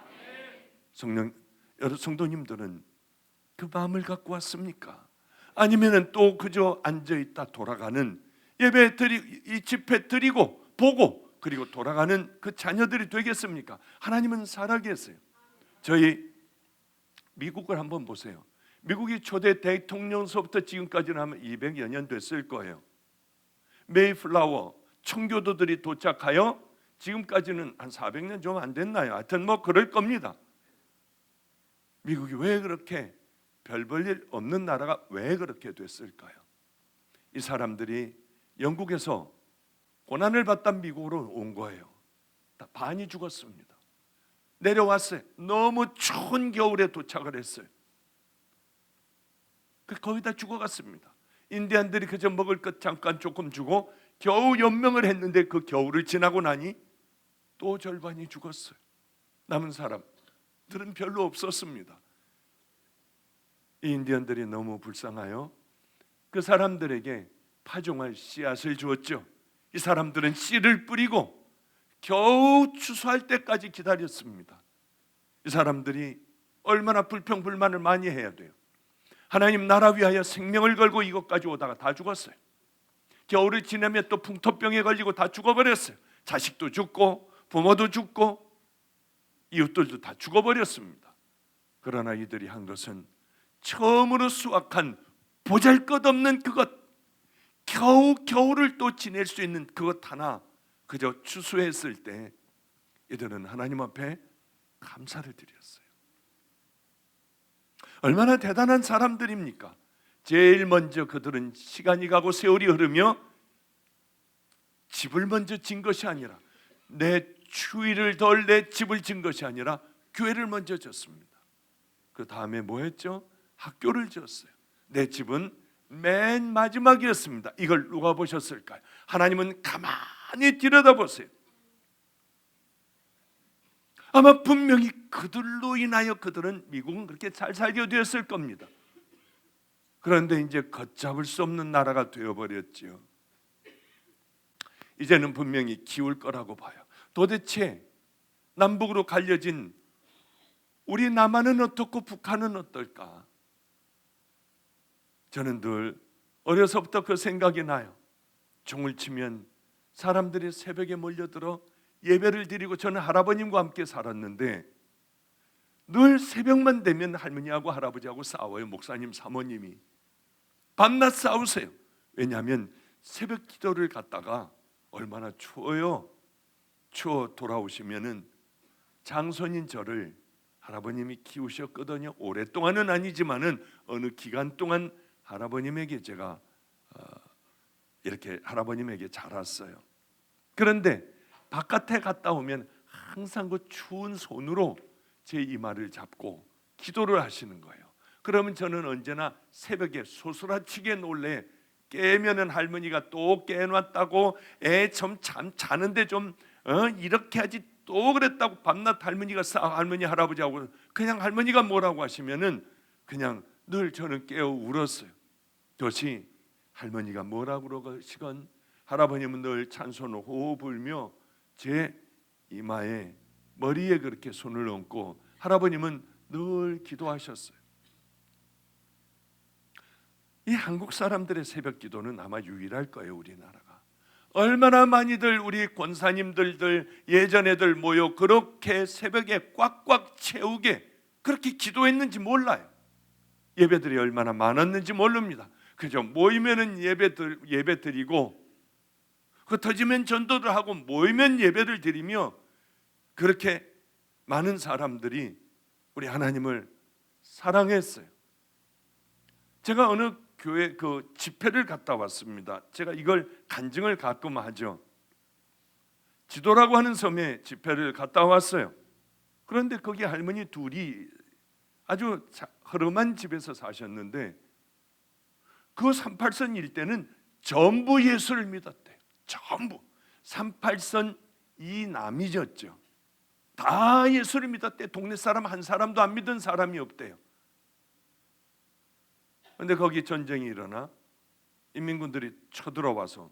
[SPEAKER 1] 성령, 여러 성도님들은 그 마음을 갖고 왔습니까? 아니면은 또 그저 앉아 있다 돌아가는 예배 이 집회 드리고 보고 그리고 돌아가는 그 자녀들이 되겠습니까? 하나님은 살아계세요. 저희 미국을 한번 보세요. 미국이 초대 대통령서부터 지금까지는 하면 200여 년 됐을 거예요. 메이플라워 청교도들이 도착하여 지금까지는 한 400년 좀 안 됐나요? 하여튼 뭐 그럴 겁니다. 미국이 왜 그렇게 별 볼 일 없는 나라가 왜 그렇게 됐을까요? 이 사람들이 영국에서 고난을 받다 미국으로 온 거예요. 다 반이 죽었습니다. 내려왔어요. 너무 추운 겨울에 도착을 했어요. 거의 다 죽어갔습니다. 인디안들이 그저 먹을 것 잠깐 조금 주고 겨우 연명을 했는데 그 겨울을 지나고 나니 또 절반이 죽었어요. 남은 사람들은 별로 없었습니다. 이 인디언들이 너무 불쌍하여 그 사람들에게 파종할 씨앗을 주었죠. 이 사람들은 씨를 뿌리고 겨우 추수할 때까지 기다렸습니다. 이 사람들이 얼마나 불평불만을 많이 해야 돼요. 하나님 나라 위하여 생명을 걸고 이것까지 오다가 다 죽었어요. 겨울을 지나면 또 풍토병에 걸리고 다 죽어버렸어요. 자식도 죽고 부모도 죽고 이웃들도 다 죽어버렸습니다. 그러나 이들이 한 것은 처음으로 수확한 보잘것없는 그것, 겨우 겨울을 또 지낼 수 있는 그것 하나 그저 추수했을 때 이들은 하나님 앞에 감사를 드렸어요. 얼마나 대단한 사람들입니까? 제일 먼저 그들은 시간이 가고 세월이 흐르며 집을 먼저 진 것이 아니라 내 추위를 덜 내 집을 진 것이 아니라 교회를 먼저 졌습니다. 그 다음에 뭐 했죠? 학교를 지었어요. 내 집은 맨 마지막이었습니다. 이걸 누가 보셨을까요? 하나님은 가만히 들여다보세요. 아마 분명히 그들로 인하여 그들은 미국은 그렇게 잘 살게 되었을 겁니다. 그런데 이제 걷잡을 수 없는 나라가 되어버렸지요. 이제는 분명히 기울 거라고 봐요. 도대체 남북으로 갈려진 우리 남한은 어떻고 북한은 어떨까? 저는 늘 어려서부터 그 생각이 나요. 종을 치면 사람들이 새벽에 몰려들어 예배를 드리고 저는 할아버님과 함께 살았는데 늘 새벽만 되면 할머니하고 할아버지하고 싸워요. 목사님, 사모님이 밤낮 싸우세요. 왜냐하면 새벽 기도를 갔다가 얼마나 추워요. 추워 돌아오시면은 장손인 저를 할아버님이 키우셨거든요. 오랫동안은 아니지만은 어느 기간 동안 할아버님에게 제가 이렇게 할아버님에게 자랐어요. 그런데 바깥에 갔다 오면 항상 그 추운 손으로 제 이마를 잡고 기도를 하시는 거예요. 그러면 저는 언제나 새벽에 소스라치게 놀래 깨면은 할머니가 또 깨놨다고 애 좀 잠 자는데 좀 이렇게 하지 또 그랬다고 밤낮 할머니가 할머니 할아버지하고 그냥 할머니가 뭐라고 하시면은 그냥 늘 저는 깨어 울었어요. 그것이 할머니가 뭐라고 그러시건 할아버님은 늘 찬송을 호호 불며 제 이마에 머리에 그렇게 손을 얹고 할아버님은 늘 기도하셨어요. 이 한국 사람들의 새벽 기도는 아마 유일할 거예요. 우리나라가 얼마나 많이들 우리 권사님들들 예전에들 모여 그렇게 새벽에 꽉꽉 채우게 그렇게 기도했는지 몰라요. 예배들이 얼마나 많았는지 모릅니다. 그죠? 모이면은 예배 드리고 흩어지면 전도를 하고 모이면 예배를 드리며 그렇게 많은 사람들이 우리 하나님을 사랑했어요. 제가 어느 교회 그 집회를 갔다 왔습니다. 제가 이걸 간증을 가끔 하죠. 지도라고 하는 섬에 집회를 갔다 왔어요. 그런데 거기 할머니 둘이 아주 허름한 집에서 사셨는데 그 38선 일대는 전부 예수를 믿었대요. 전부 38선 이 남이졌죠. 다 예수를 믿었대. 동네 사람 한 사람도 안 믿은 사람이 없대요. 그런데 거기 전쟁이 일어나 인민군들이 쳐들어와서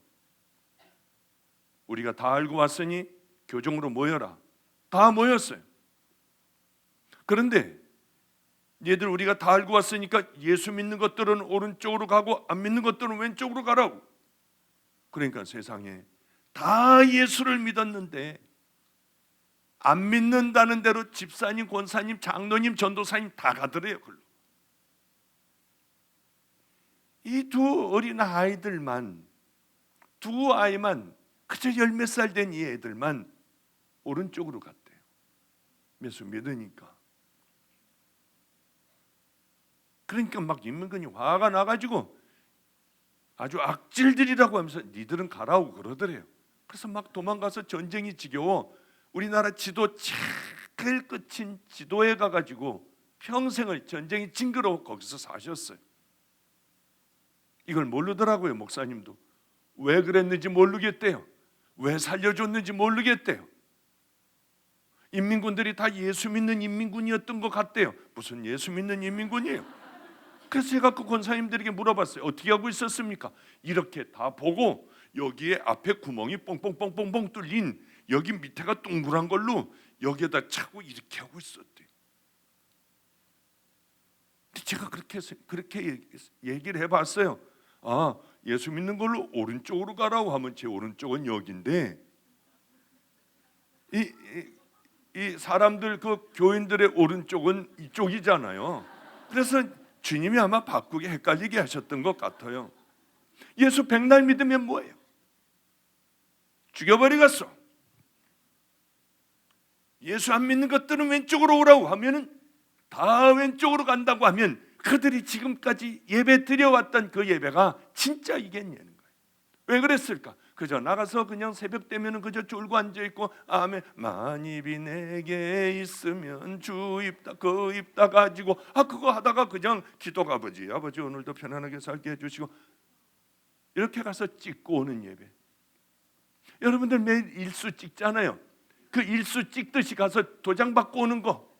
[SPEAKER 1] 우리가 다 알고 왔으니 교정으로 모여라. 다 모였어요. 그런데 얘들 우리가 다 알고 왔으니까 예수 믿는 것들은 오른쪽으로 가고 안 믿는 것들은 왼쪽으로 가라고. 그러니까 세상에 다 예수를 믿었는데 안 믿는다는 대로 집사님, 권사님, 장로님, 전도사님 다 가더래요. 이 두 어린 아이들만, 두 아이만 그저 열 몇 살 된 이 애들만 오른쪽으로 갔대요. 예수 믿으니까. 그러니까 막 인민군이 화가 나가지고 아주 악질들이라고 하면서 니들은 가라고 그러더래요. 그래서 막 도망가서 전쟁이 지겨워 우리나라 지도 제일 끝인 지도에 가가지고 평생을 전쟁이 징그러워 거기서 사셨어요. 이걸 모르더라고요. 목사님도 왜 그랬는지 모르겠대요. 왜 살려줬는지 모르겠대요. 인민군들이 다 예수 믿는 인민군이었던 것 같대요. 무슨 예수 믿는 인민군이에요? 그래서 제가 그 권사님들에게 물어봤어요. 어떻게 하고 있었습니까? 이렇게 다 보고 여기에 앞에 구멍이 뻥뻥뻥뻥뻥 뚫린 여기 밑에가 동그란 걸로 여기에다 차고 이렇게 하고 있었대요. 제가 그렇게 얘기를 해봤어요. 아, 예수 믿는 걸로 오른쪽으로 가라고 하면 제 오른쪽은 여기인데 이 사람들 그 교인들의 오른쪽은 이쪽이잖아요. 그래서 주님이 아마 바꾸게 헷갈리게 하셨던 것 같아요. 예수 백날 믿으면 뭐예요? 죽여버리겠어. 예수 안 믿는 것들은 왼쪽으로 오라고 하면은 다 왼쪽으로 간다고 하면 그들이 지금까지 예배 드려왔던 그 예배가 진짜 이겠냐는 거예요. 왜 그랬을까? 그저 나가서 그냥 새벽 되면은 그저 졸고 앉아 있고 아멘 만입이 내게 있으면 주 입다 그 입다 가지고 그거 하다가 그냥 기도가 아버지 오늘도 편안하게 살게 해주시고 이렇게 가서 찍고 오는 예배. 여러분들 매일 일수 찍잖아요. 그 일수 찍듯이 가서 도장 받고 오는 거.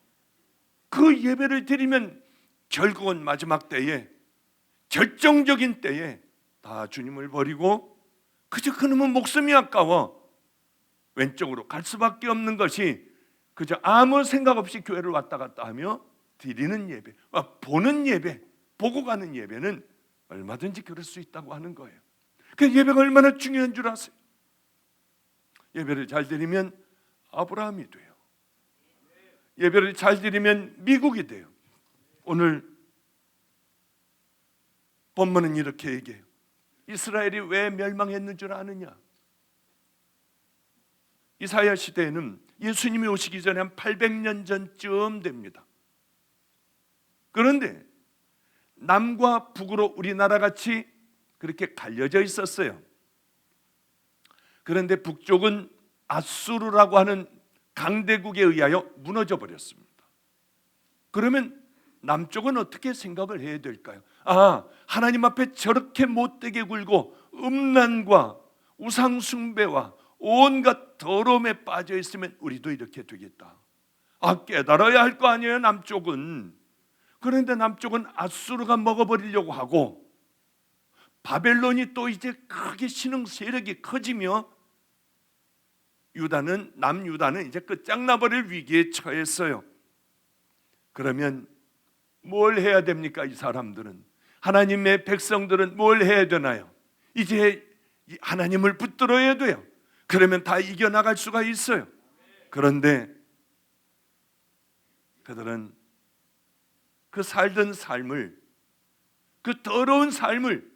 [SPEAKER 1] 그 예배를 드리면 결국은 마지막 때에 결정적인 때에 다 주님을 버리고 그저 그놈은 목숨이 아까워 왼쪽으로 갈 수밖에 없는 것이 그저 아무 생각 없이 교회를 왔다 갔다 하며 드리는 예배, 보는 예배, 보고 가는 예배는 얼마든지 그럴 수 있다고 하는 거예요. 그 예배가 얼마나 중요한 줄 아세요? 예배를 잘 드리면 아브라함이 돼요. 예배를 잘 드리면 미국이 돼요. 오늘 본문은 이렇게 얘기해요. 이스라엘이 왜 멸망했는 줄 아느냐? 이사야 시대에는 예수님이 오시기 전에 한 800년 전쯤 됩니다. 그런데 남과 북으로 우리나라 같이 그렇게 갈려져 있었어요. 그런데 북쪽은 아수르라고 하는 강대국에 의하여 무너져 버렸습니다. 그러면 남쪽은 어떻게 생각을 해야 될까요? 하나님 앞에 저렇게 못되게 굴고 음란과 우상숭배와 온갖 더러움에 빠져 있으면 우리도 이렇게 되겠다. 깨달아야 할 거 아니에요, 남쪽은. 그런데 남쪽은 아수르가 먹어버리려고 하고 바벨론이 또 이제 크게 신흥 세력이 커지며 남유다는 이제 끝장나버릴 위기에 처했어요. 그러면 뭘 해야 됩니까? 이 사람들은 하나님의 백성들은 뭘 해야 되나요? 이제 하나님을 붙들어야 돼요. 그러면 다 이겨나갈 수가 있어요. 그런데 그들은 그 살던 삶을, 그 더러운 삶을,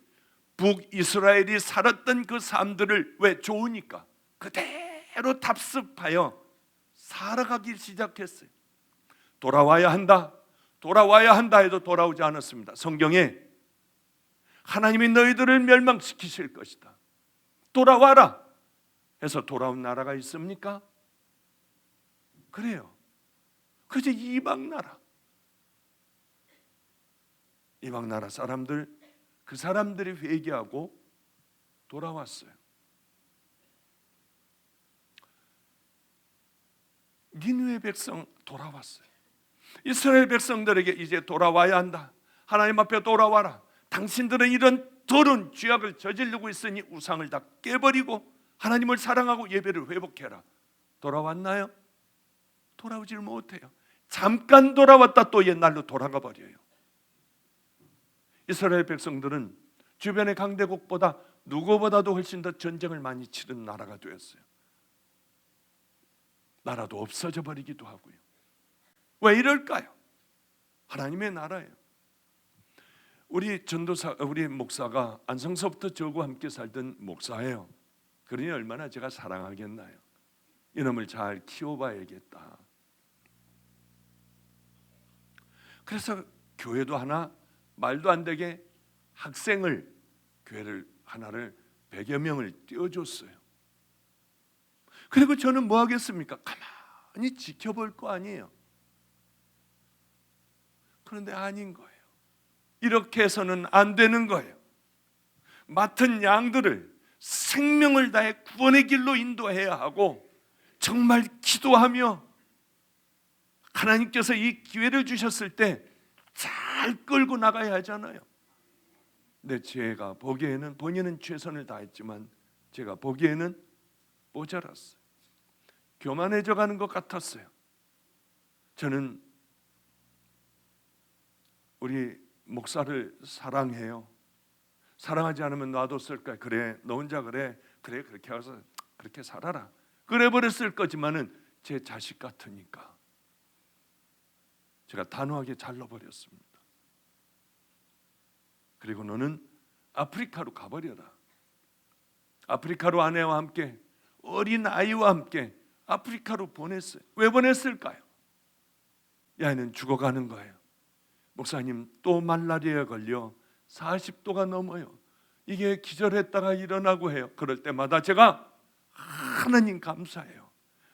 [SPEAKER 1] 북이스라엘이 살았던 그 삶들을 왜 좋으니까 그대로 답습하여 살아가기 시작했어요. 돌아와야 한다, 돌아와야 한다 해도 돌아오지 않았습니다. 성경에 하나님이 너희들을 멸망시키실 것이다, 돌아와라 해서 돌아온 나라가 있습니까? 그래요. 그저 이방 나라 사람들, 그 사람들이 회개하고 돌아왔어요. 니느웨 백성 돌아왔어요. 이스라엘 백성들에게 이제 돌아와야 한다, 하나님 앞에 돌아와라, 당신들은 이런 더러운 죄악을 저지르고 있으니 우상을 다 깨버리고 하나님을 사랑하고 예배를 회복해라. 돌아왔나요? 돌아오질 못해요. 잠깐 돌아왔다 또 옛날로 돌아가 버려요. 이스라엘 백성들은 주변의 강대국보다 누구보다도 훨씬 더 전쟁을 많이 치른 나라가 되었어요. 나라도 없어져 버리기도 하고요. 왜 이럴까요? 하나님의 나라예요. 우리 전도사, 우리 목사가 안성서부터 저하고 함께 살던 목사예요. 그러니 얼마나 제가 사랑하겠나요? 이놈을 잘 키워봐야겠다. 그래서 교회도 하나, 말도 안 되게 학생을, 교회를 하나를 100여 명을 띄워줬어요. 그리고 저는 뭐 하겠습니까? 가만히 지켜볼 거 아니에요. 그런데 아닌 거예요. 이렇게 해서는 안 되는 거예요. 맡은 양들을 생명을 다해 구원의 길로 인도해야 하고, 정말 기도하며 하나님께서 이 기회를 주셨을 때 잘 끌고 나가야 하잖아요. 근데 제가 보기에는, 본인은 최선을 다했지만 제가 보기에는 모자랐어요. 교만해져 가는 것 같았어요. 저는 우리 목사를 사랑해요. 사랑하지 않으면 놔뒀을 거야. 그래, 너 혼자 그래 그렇게 해서 그렇게 살아라, 그래 버렸을 거지만은 제 자식 같으니까 제가 단호하게 잘라버렸습니다. 그리고 너는 아프리카로 가버려라. 아프리카로 아내와 함께, 어린 아이와 함께 아프리카로 보냈어요. 왜 보냈을까요? 이 아이는 죽어가는 거예요. 목사님, 또 말라리아에 걸려 40도가 넘어요. 이게 기절했다가 일어나고 해요. 그럴 때마다 제가 하나님 감사해요,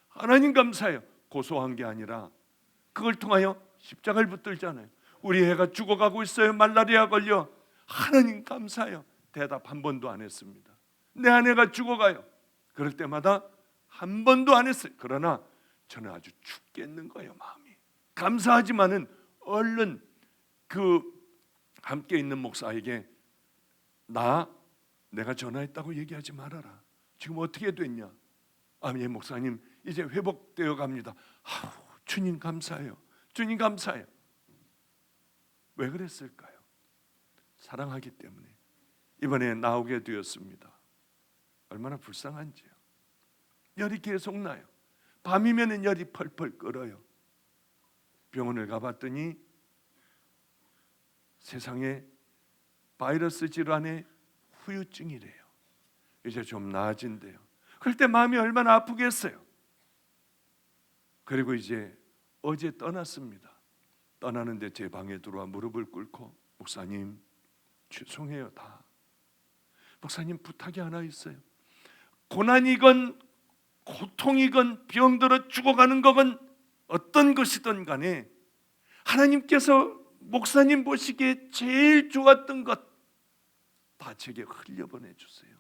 [SPEAKER 1] 하나님 감사해요. 고소한 게 아니라 그걸 통하여 십자가를 붙들잖아요. 우리 애가 죽어가고 있어요, 말라리아 걸려. 하나님 감사해요. 대답 한 번도 안 했습니다. 내 아내가 죽어가요. 그럴 때마다 한 번도 안 했어요. 그러나 저는 아주 죽겠는 거예요, 마음이. 감사하지만은 얼른 그 함께 있는 목사에게 내가 전화했다고 얘기하지 말아라. 지금 어떻게 됐냐? 예, 목사님 이제 회복되어 갑니다. 주님 감사해요, 주님 감사해요. 왜 그랬을까요? 사랑하기 때문에. 이번에 나오게 되었습니다. 얼마나 불쌍한지요. 열이 계속 나요. 밤이면 열이 펄펄 끓어요. 병원을 가봤더니 세상에 바이러스 질환의 후유증이래요. 이제 좀 나아진대요. 그럴 때 마음이 얼마나 아프겠어요. 그리고 이제 어제 떠났습니다. 떠나는데 제 방에 들어와 무릎을 꿇고, 목사님 죄송해요. 목사님 부탁이 하나 있어요. 고난이건 고통이건 병들어 죽어가는 거건 어떤 것이든 간에 하나님께서 목사님 보시기에 제일 좋았던 것 다 제게 흘려보내 주세요.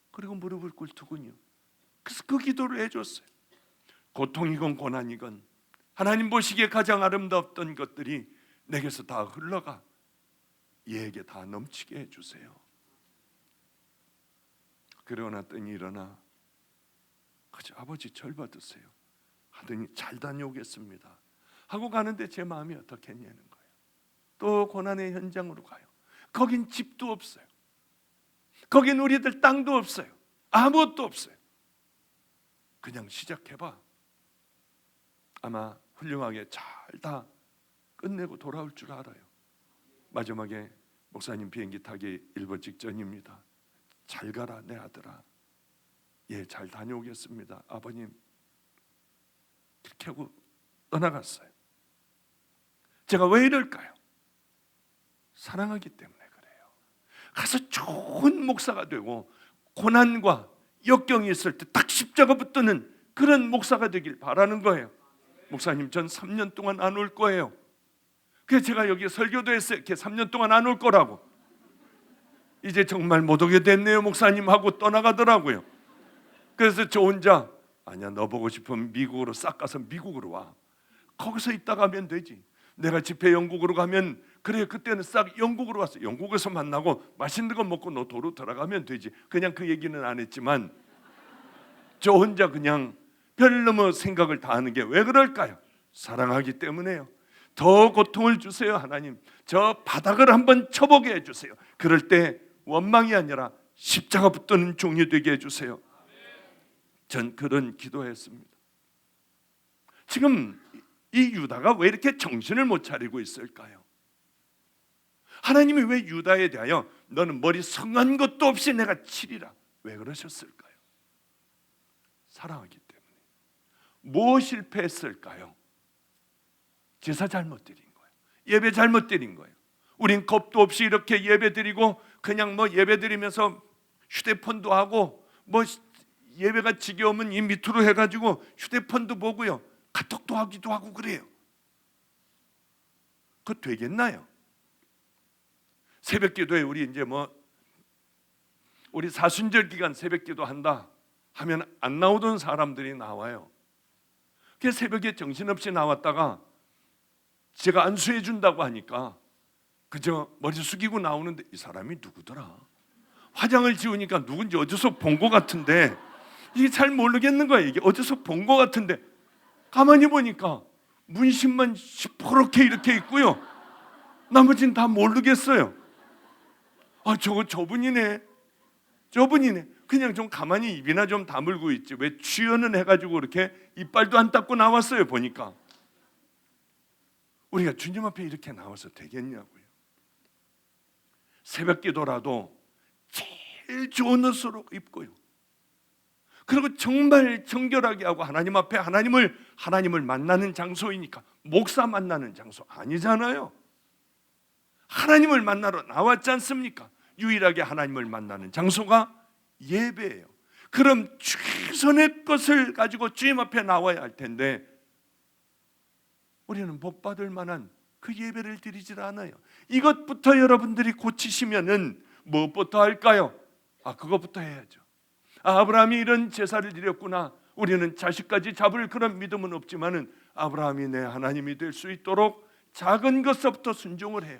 [SPEAKER 1] 그리고 무릎을 꿇더군요. 그래서 그 기도를 해줬어요. 고통이건 고난이건 하나님 보시기에 가장 아름다웠던 것들이 내게서 다 흘러가 얘에게 다 넘치게 해주세요. 그러고 났더니 일어나 그저 아버지 절 받으세요 하더니 잘 다녀오겠습니다 하고 가는데 제 마음이 어떻겠냐는 거예요. 또 고난의 현장으로 가요. 거긴 집도 없어요. 거긴 우리들 땅도 없어요. 아무것도 없어요. 그냥 시작해봐. 아마 훌륭하게 잘 다 끝내고 돌아올 줄 알아요. 마지막에 목사님 비행기 타기 일보 직전입니다. 잘 가라 내 아들아. 예, 잘 다녀오겠습니다 아버님. 그렇게 하고 떠나갔어요. 제가 왜 이럴까요? 사랑하기 때문에 그래요. 가서 좋은 목사가 되고 고난과 역경이 있을 때 딱 십자가 붙드는 그런 목사가 되길 바라는 거예요. 목사님 전 3년 동안 안 올 거예요. 그래서 제가 여기 설교도 했어요. 이렇게 3년 동안 안 올 거라고. 이제 정말 못 오게 됐네요 목사님 하고 떠나가더라고요. 그래서 저 혼자 아니야, 너 보고 싶으면 미국으로 싹 가서 미국으로 와. 거기서 있다가 하면 되지. 내가 집회 영국으로 가면 그래, 그때는 싹 영국으로 왔어. 영국에서 만나고 맛있는 거 먹고 너 도로 들어가면 되지. 그냥 그 얘기는 안 했지만 저 혼자 그냥 별로 뭐 생각을 다 하는 게 왜 그럴까요? 사랑하기 때문에요. 더 고통을 주세요 하나님. 저 바닥을 한번 쳐보게 해주세요. 그럴 때 원망이 아니라 십자가 붙드는 종이 되게 해주세요. 전 그런 기도했습니다. 지금 이 유다가 왜 이렇게 정신을 못 차리고 있을까요? 하나님이 왜 유다에 대하여 너는 머리 성한 것도 없이 내가 치리라 왜 그러셨을까요? 사랑하기 때문에. 뭐 실패했을까요? 제사 잘못 드린 거예요. 예배 잘못 드린 거예요. 우린 겁도 없이 이렇게 예배 드리고 그냥 뭐 예배 드리면서 휴대폰도 하고 뭐 예배가 지겨우면 이 밑으로 해가지고 휴대폰도 보고요, 카톡도 하기도 하고 그래요. 그거 되겠나요? 새벽기도에 우리 이제 뭐 우리 사순절 기간 새벽기도 한다 하면 안 나오던 사람들이 나와요. 그래서 새벽에 정신없이 나왔다가 제가 안수해 준다고 하니까 그저 머리 숙이고 나오는데 이 사람이 누구더라? 화장을 지우니까 누군지 어디서 본 것 같은데 이게 잘 모르겠는 거예요. 이게 어디서 본 것 같은데 가만히 보니까 문신만 시퍼렇게 이렇게 있고요, 나머지는 다 모르겠어요. 아, 저분이네. 그냥 좀 가만히 입이나 좀 다물고 있지 왜 취연은 해가지고 이렇게 이빨도 안 닦고 나왔어요. 보니까 우리가 주님 앞에 이렇게 나와서 되겠냐고요. 새벽기도라도 제일 좋은 옷으로 입고요, 그리고 정말 정결하게 하고 하나님 앞에 하나님을 만나는 장소이니까 목사 만나는 장소 아니잖아요. 하나님을 만나러 나왔지 않습니까? 유일하게 하나님을 만나는 장소가 예배예요. 그럼 최선의 것을 가지고 주님 앞에 나와야 할 텐데 우리는 복 받을 만한 그 예배를 드리질 않아요. 이것부터 여러분들이 고치시면은 무엇부터 할까요? 그것부터 해야죠. 아브라함이 이런 제사를 드렸구나. 우리는 자식까지 잡을 그런 믿음은 없지만은 아브라함이 내 하나님이 될 수 있도록 작은 것부터 순종을 해요.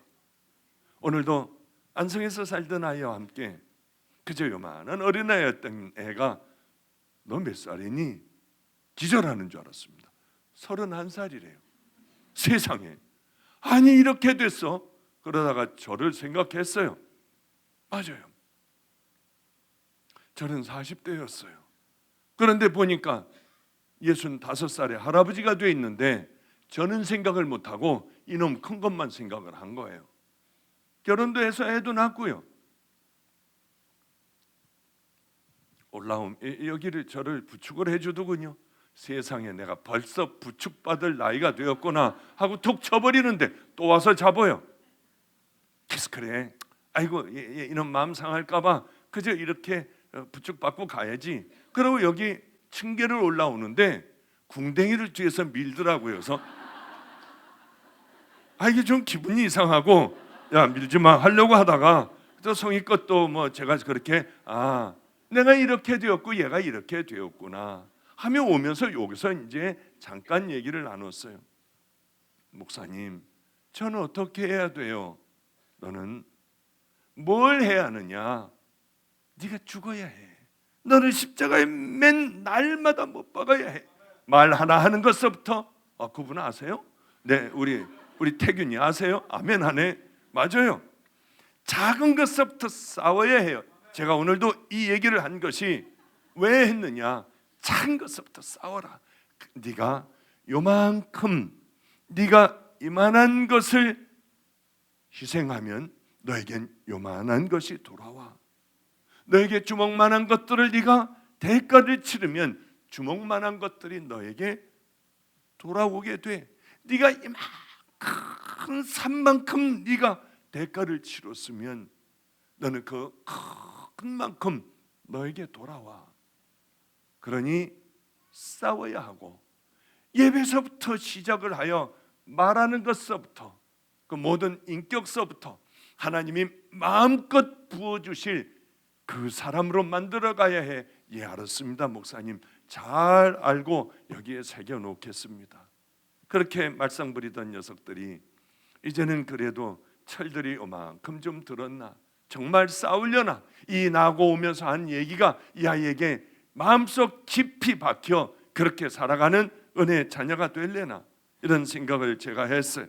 [SPEAKER 1] 오늘도 안성에서 살던 아이와 함께 그저 요만한 어린아이였던 애가 너 몇 살이니? 기절하는 줄 알았습니다. 31살이래요. 세상에, 아니 이렇게 됐어? 그러다가 저를 생각했어요. 맞아요, 저는 40대였어요. 그런데 보니까 65살의 할아버지가 돼 있는데 저는 생각을 못하고 이놈 큰 것만 생각을 한 거예요. 결혼도 해서 애도 낳고요. 여기를 저를 부축을 해주더군요. 세상에, 내가 벌써 부축받을 나이가 되었구나 하고 툭 쳐버리는데 또 와서 잡아요. 그래서 그래, 아이고 이놈 마음 상할까봐 그저 이렇게 부축받고 가야지. 그리고 여기 층계를 올라오는데 궁뎅이를 뒤에서 밀더라고요. 그래서 이게 좀 기분이 이상하고 야 밀지 마 하려고 하다가 또 성의껏 또 뭐 제가 그렇게 내가 이렇게 되었고 얘가 이렇게 되었구나 하며 오면서 여기서 이제 잠깐 얘기를 나눴어요. 목사님, 저는 어떻게 해야 돼요? 너는 뭘 해야 하느냐? 네가 죽어야 해. 너를 십자가에 맨 날마다 못 박아야 해. 말 하나 하는 것부터 그분 아세요? 네, 우리 태균이 아세요? 아멘 하네. 맞아요. 작은 것부터 싸워야 해요. 제가 오늘도 이 얘기를 한 것이 왜 했느냐? 작은 것부터 싸워라. 네가 요만큼, 네가 이만한 것을 희생하면 너에겐 요만한 것이 돌아와. 너에게 주먹만한 것들을 네가 대가를 치르면 주먹만한 것들이 너에게 돌아오게 돼. 네가 이만큼 산만큼 네가 대가를 치렀으면 너는 그 큰 만큼 너에게 돌아와. 그러니 싸워야 하고, 예배서부터 시작을 하여 말하는 것서부터, 그 모든 인격서부터 하나님이 마음껏 부어주실 그 사람으로 만들어가야 해. 예, 알았습니다 목사님, 잘 알고 여기에 새겨놓겠습니다. 그렇게 말썽 부리던 녀석들이 이제는 그래도 철들이 요만큼 좀 들었나, 정말 싸우려나, 이 나고 오면서 한 얘기가 이 아이에게 마음속 깊이 박혀 그렇게 살아가는 은혜의 자녀가 될래나, 이런 생각을 제가 했어요.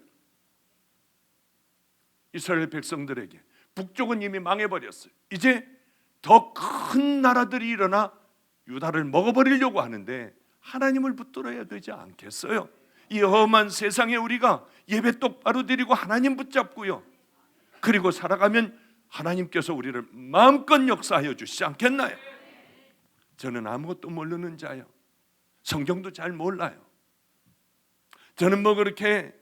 [SPEAKER 1] 이스라엘 백성들에게 북쪽은 이미 망해버렸어요. 이제 더 큰 나라들이 일어나 유다를 먹어버리려고 하는데 하나님을 붙들어야 되지 않겠어요? 이 험한 세상에 우리가 예배 똑바로 드리고 하나님 붙잡고요, 그리고 살아가면 하나님께서 우리를 마음껏 역사하여 주시지 않겠나요? 저는 아무것도 모르는 자요, 성경도 잘 몰라요. 저는 뭐 그렇게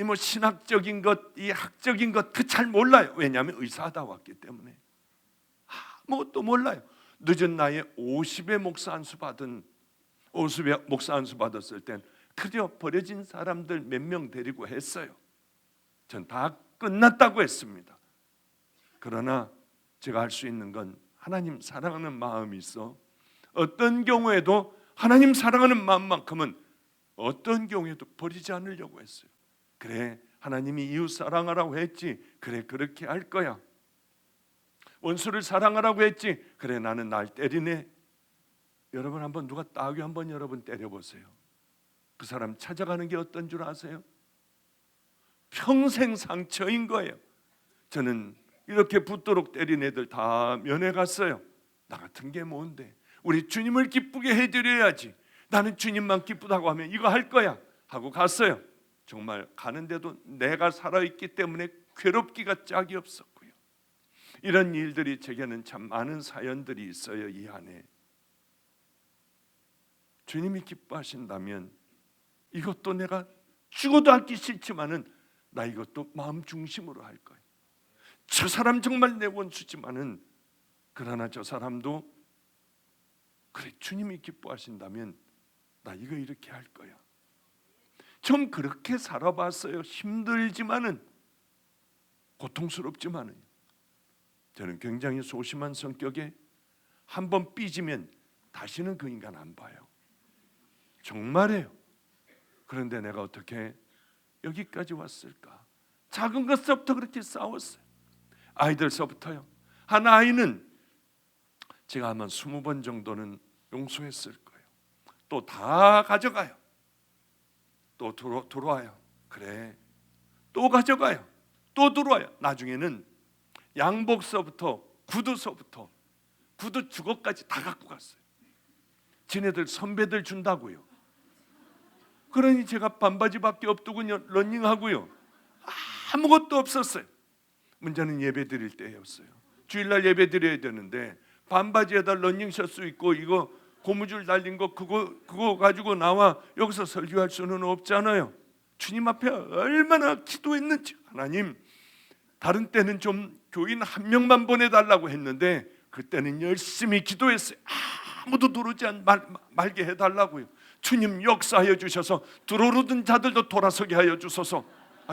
[SPEAKER 1] 뭐 신학적인 것, 이 학적인 것 그 잘 몰라요. 왜냐하면 의사하다 왔기 때문에 아무것도 몰라요. 늦은 나이에 50에 목사 안수 받은, 50에 목사 안수 받았을 땐 그저 버려진 사람들 몇 명 데리고 했어요. 전 다 끝났다고 했습니다. 그러나 제가 할 수 있는 건 하나님 사랑하는 마음이 있어 어떤 경우에도 하나님 사랑하는 마음만큼은 어떤 경우에도 버리지 않으려고 했어요. 그래, 하나님이 이웃 사랑하라고 했지, 그래 그렇게 할 거야. 원수를 사랑하라고 했지, 그래 나는 날 때리네. 여러분 한번 누가 따귀 한번 여러분 때려보세요. 그 사람 찾아가는 게 어떤 줄 아세요? 평생 상처인 거예요. 저는 이렇게 붙도록 때린 애들 다 면회 갔어요. 나 같은 게 뭔데, 우리 주님을 기쁘게 해드려야지, 나는 주님만 기쁘다고 하면 이거 할 거야 하고 갔어요. 정말 가는데도 내가 살아있기 때문에 괴롭기가 짝이 없었고요. 이런 일들이 제게는 참 많은 사연들이 있어요. 이 안에 주님이 기뻐하신다면 이것도 내가 죽어도 하기 싫지만은 나 이것도 마음 중심으로 할 거예요. 저 사람 정말 내 원수지만은 그러나 저 사람도 그래 주님이 기뻐하신다면 나 이거 이렇게 할 거야. 좀 그렇게 살아봤어요. 힘들지만은, 고통스럽지만은. 저는 굉장히 소심한 성격에 한번 삐지면 다시는 그 인간 안 봐요. 정말이에요. 그런데 내가 어떻게 여기까지 왔을까? 작은 것서부터 그렇게 싸웠어요. 아이들서부터요. 한 아이는 제가 아마 20번 정도는 용서했을 거예요. 또 다 가져가요. 또 들어와요. 그래, 또 가져가요. 또 들어와요. 나중에는 양복서부터 구두서부터 구두 주걱까지 다 갖고 갔어요. 지네들 선배들 준다고요. 그러니 제가 반바지밖에 없더군요. 러닝하고요. 아무것도 없었어요. 문제는 예배 드릴 때였어요. 주일날 예배 드려야 되는데 반바지에다 러닝셔츠 입고 이거 고무줄 달린 거 그거 가지고 나와 여기서 설교할 수는 없잖아요. 주님 앞에 얼마나 기도했는지. 하나님, 다른 때는 좀 교인 한 명만 보내달라고 했는데 그때는 열심히 기도했어요. 아무도 들어오지 말게 해달라고요. 주님 역사하여 주셔서 들어오던 자들도 돌아서게 하여 주소서.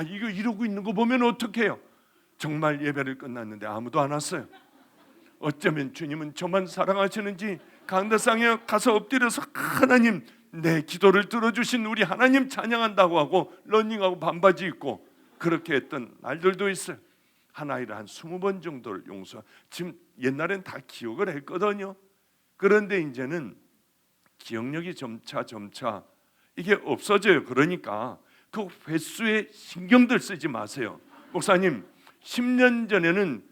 [SPEAKER 1] 이거 이러고 있는 거 보면 어떡해요? 정말 예배를 끝났는데 아무도 안 왔어요. 어쩌면 주님은 저만 사랑하시는지 강대상에 가서 엎드려서 하나님 내 기도를 들어주신 우리 하나님 찬양한다고 하고 러닝하고 반바지 입고 그렇게 했던 날들도 있어요. 한 아이를 한 20번 정도를 용서. 지금 옛날엔 다 기억을 했거든요. 그런데 이제는 기억력이 점차 이게 없어져요. 그러니까 그 횟수에 신경들 쓰지 마세요. 목사님, 10년 전에는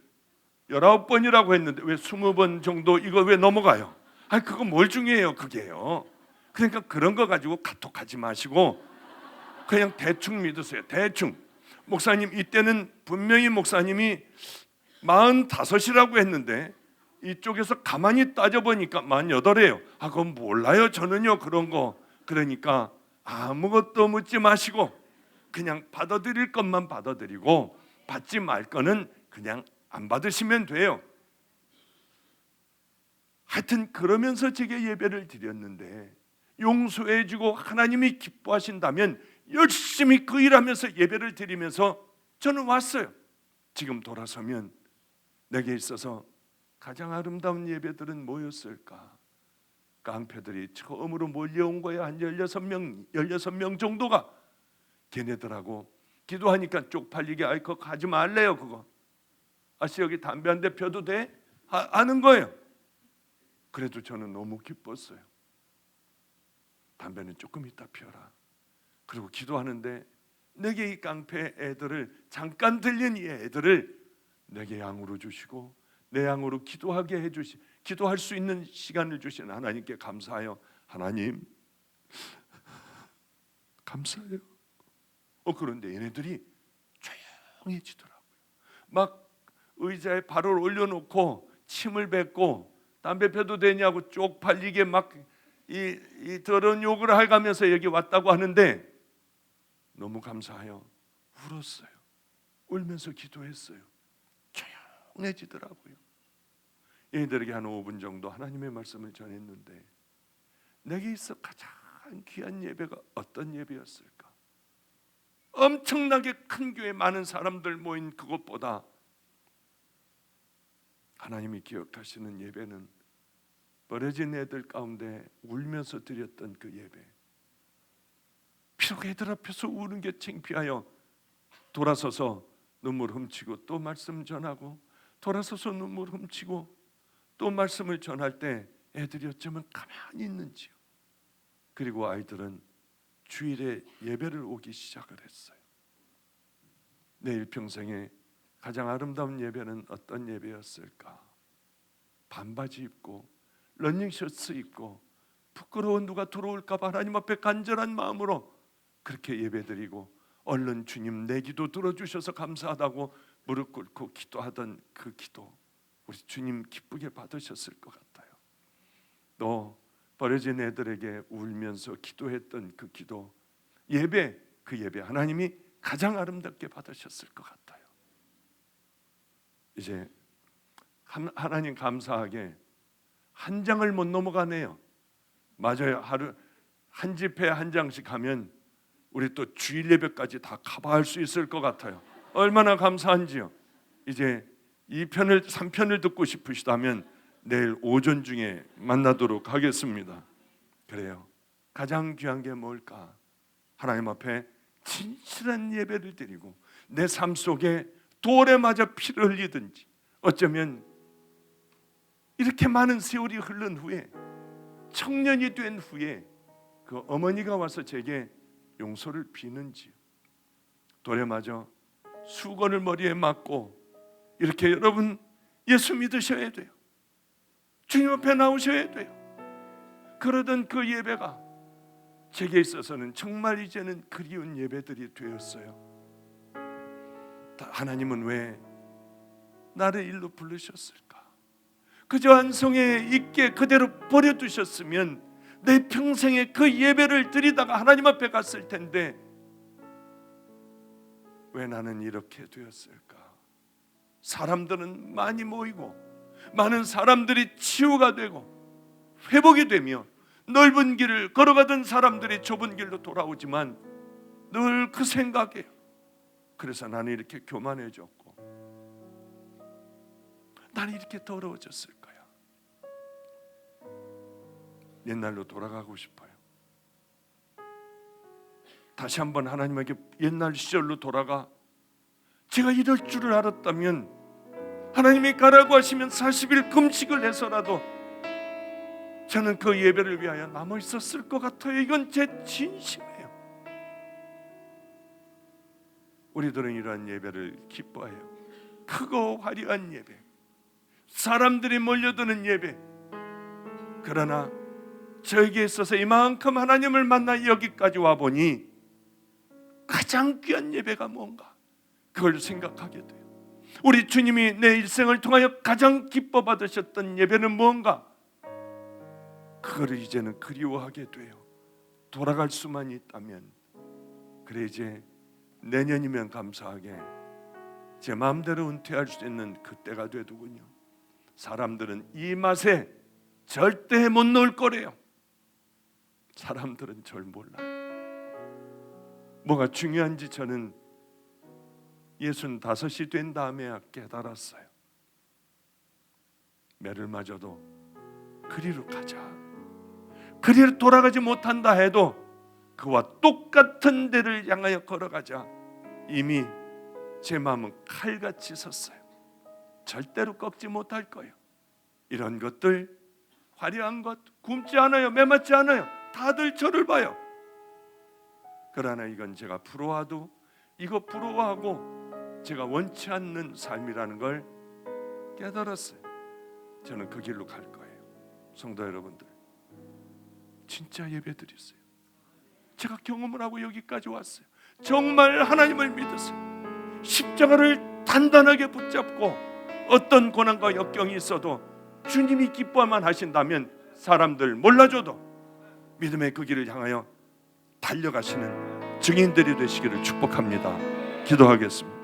[SPEAKER 1] 19번이라고 했는데 왜 20번 정도 이거 왜 넘어가요? 아니 그거 뭘 중요해요 그게요. 그러니까 그런 거 가지고 카톡하지 마시고 그냥 대충 믿으세요. 대충. 목사님 이때는 분명히 목사님이 45이라고 했는데 이쪽에서 가만히 따져보니까 48이에요. 아 그건 몰라요 저는요 그런 거. 그러니까 아무것도 묻지 마시고 그냥 받아들일 것만 받아들이고 받지 말 거는 그냥 안 받으시면 돼요. 하여튼 그러면서 제게 예배를 드렸는데 용서해주고 하나님이 기뻐하신다면 열심히 그 일하면서 예배를 드리면서 저는 왔어요. 지금 돌아서면 내게 있어서 가장 아름다운 예배들은 뭐였을까? 깡패들이 처음으로 몰려온 거야. 한 16명 정도가 걔네들하고 기도하니까 쪽팔리게 아이 그거 가지 말래요 그거. 아씨 여기 담배 한 대 펴도 돼? 아는 거예요. 그래도 저는 너무 기뻤어요. 담배는 조금 이따 피워라. 그리고 기도하는데 내게 이 깡패 애들을 잠깐 들린 이 애들을 내게 양으로 주시고 내 양으로 기도하게 해주시 기도할 수 있는 시간을 주신 하나님께 감사해요. 하나님 감사해요. 그런데 얘네들이 조용해지더라고요. 막 의자에 발을 올려놓고 침을 뱉고 담배 펴도 되냐고 쪽팔리게 막 이 더러운 욕을 해가면서 여기 왔다고 하는데 너무 감사해요. 울었어요. 울면서 기도했어요. 조용해지더라고요. 얘들에게 한 5분 정도 하나님의 말씀을 전했는데 내게 있어 가장 귀한 예배가 어떤 예배였을까? 엄청나게 큰 교회 많은 사람들 모인 그것보다 하나님이 기억하시는 예배는 버려진 애들 가운데 울면서 드렸던 그 예배. 비록 애들 앞에서 우는 게 창피하여 돌아서서 눈물 훔치고 또 말씀 전하고 돌아서서 눈물 훔치고 또 말씀을 전할 때 애들이 어쩌면 가만히 있는지요. 그리고 아이들은 주일에 예배를 오기 시작을 했어요. 내 일평생에 가장 아름다운 예배는 어떤 예배였을까? 반바지 입고 러닝셔츠 입고 부끄러운 누가 들어올까 봐 하나님 앞에 간절한 마음으로 그렇게 예배드리고 얼른 주님 내 기도 들어주셔서 감사하다고 무릎 꿇고 기도하던 그 기도 우리 주님 기쁘게 받으셨을 것 같아요. 또 버려진 애들에게 울면서 기도했던 그 기도 예배 그 예배 하나님이 가장 아름답게 받으셨을 것 같아요. 이제 하나님 감사하게 한 장을 못 넘어가네요. 맞아요. 하루 한 집회 한 장씩 하면 우리 또 주일 예배까지 다 커버할 수 있을 것 같아요. 얼마나 감사한지요. 이제 2편을 3편을 듣고 싶으시다면 내일 오전 중에 만나도록 하겠습니다. 그래요. 가장 귀한 게 뭘까? 하나님 앞에 진실한 예배를 드리고 내 삶 속에 돌에 맞아 피를 흘리든지 어쩌면 이렇게 많은 세월이 흐른 후에 청년이 된 후에 그 어머니가 와서 제게 용서를 비는지 돌에 맞아 수건을 머리에 맞고 이렇게 여러분 예수 믿으셔야 돼요. 주님 앞에 나오셔야 돼요. 그러던 그 예배가 제게 있어서는 정말 이제는 그리운 예배들이 되었어요. 하나님은 왜 나를 일로 부르셨을까? 그저 안성에 있게 그대로 버려두셨으면 내 평생에 그 예배를 드리다가 하나님 앞에 갔을 텐데 왜 나는 이렇게 되었을까? 사람들은 많이 모이고 많은 사람들이 치유가 되고 회복이 되며 넓은 길을 걸어가던 사람들이 좁은 길로 돌아오지만 늘 그 생각이에요. 그래서 나는 이렇게 교만해졌고 나는 이렇게 더러워졌을 거야. 옛날로 돌아가고 싶어요. 다시 한번 하나님에게 옛날 시절로 돌아가 제가 이럴 줄을 알았다면 하나님이 가라고 하시면 40일 금식을 해서라도 저는 그 예배를 위하여 남아 있었을 것 같아요. 이건 제 진심이에요. 우리들은 이러한 예배를 기뻐해요. 크고 화려한 예배, 사람들이 몰려드는 예배. 그러나 저에게 있어서 이만큼 하나님을 만나 여기까지 와보니 가장 귀한 예배가 뭔가, 그걸 생각하게 돼요. 우리 주님이 내 일생을 통하여 가장 기뻐 받으셨던 예배는 뭔가, 그거를 이제는 그리워하게 돼요. 돌아갈 수만 있다면, 그래 이제 내년이면 감사하게 제 마음대로 은퇴할 수 있는 그때가 되더군요. 사람들은 이 맛에 절대 못 놓을 거래요. 사람들은 절 몰라요. 뭐가 중요한지 저는 65이 된 다음에야 깨달았어요. 매를 맞아도 그리로 가자. 그리로 돌아가지 못한다 해도 그와 똑같은 데를 향하여 걸어가자. 이미 제 마음은 칼같이 섰어요. 절대로 꺾지 못할 거예요. 이런 것들, 화려한 것 굶지 않아요. 매맞지 않아요. 다들 저를 봐요. 그러나 이건 제가 부러워도 이거 부러워하고 제가 원치 않는 삶이라는 걸 깨달았어요. 저는 그 길로 갈 거예요. 성도 여러분들, 진짜 예배드리세요. 제가 경험을 하고 여기까지 왔어요. 정말 하나님을 믿으세요. 십자가를 단단하게 붙잡고 어떤 고난과 역경이 있어도 주님이 기뻐만 하신다면 사람들 몰라줘도 믿음의 그 길을 향하여 달려가시는 증인들이 되시기를 축복합니다. 기도하겠습니다.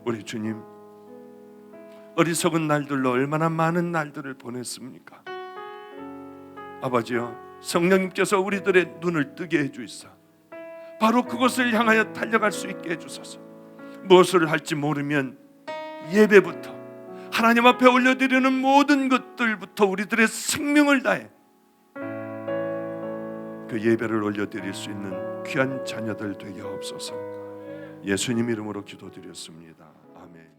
[SPEAKER 1] 우리 주님, 어리석은 날들로 얼마나 많은 날들을 보냈습니까? 아버지여, 성령님께서 우리들의 눈을 뜨게 해주시사 바로 그것을 향하여 달려갈 수 있게 해주소서. 무엇을 할지 모르면 예배부터, 하나님 앞에 올려드리는 모든 것들부터 우리들의 생명을 다해 그 예배를 올려드릴 수 있는 귀한 자녀들 되게 하옵소서. 예수님 이름으로 기도드렸습니다. 아멘.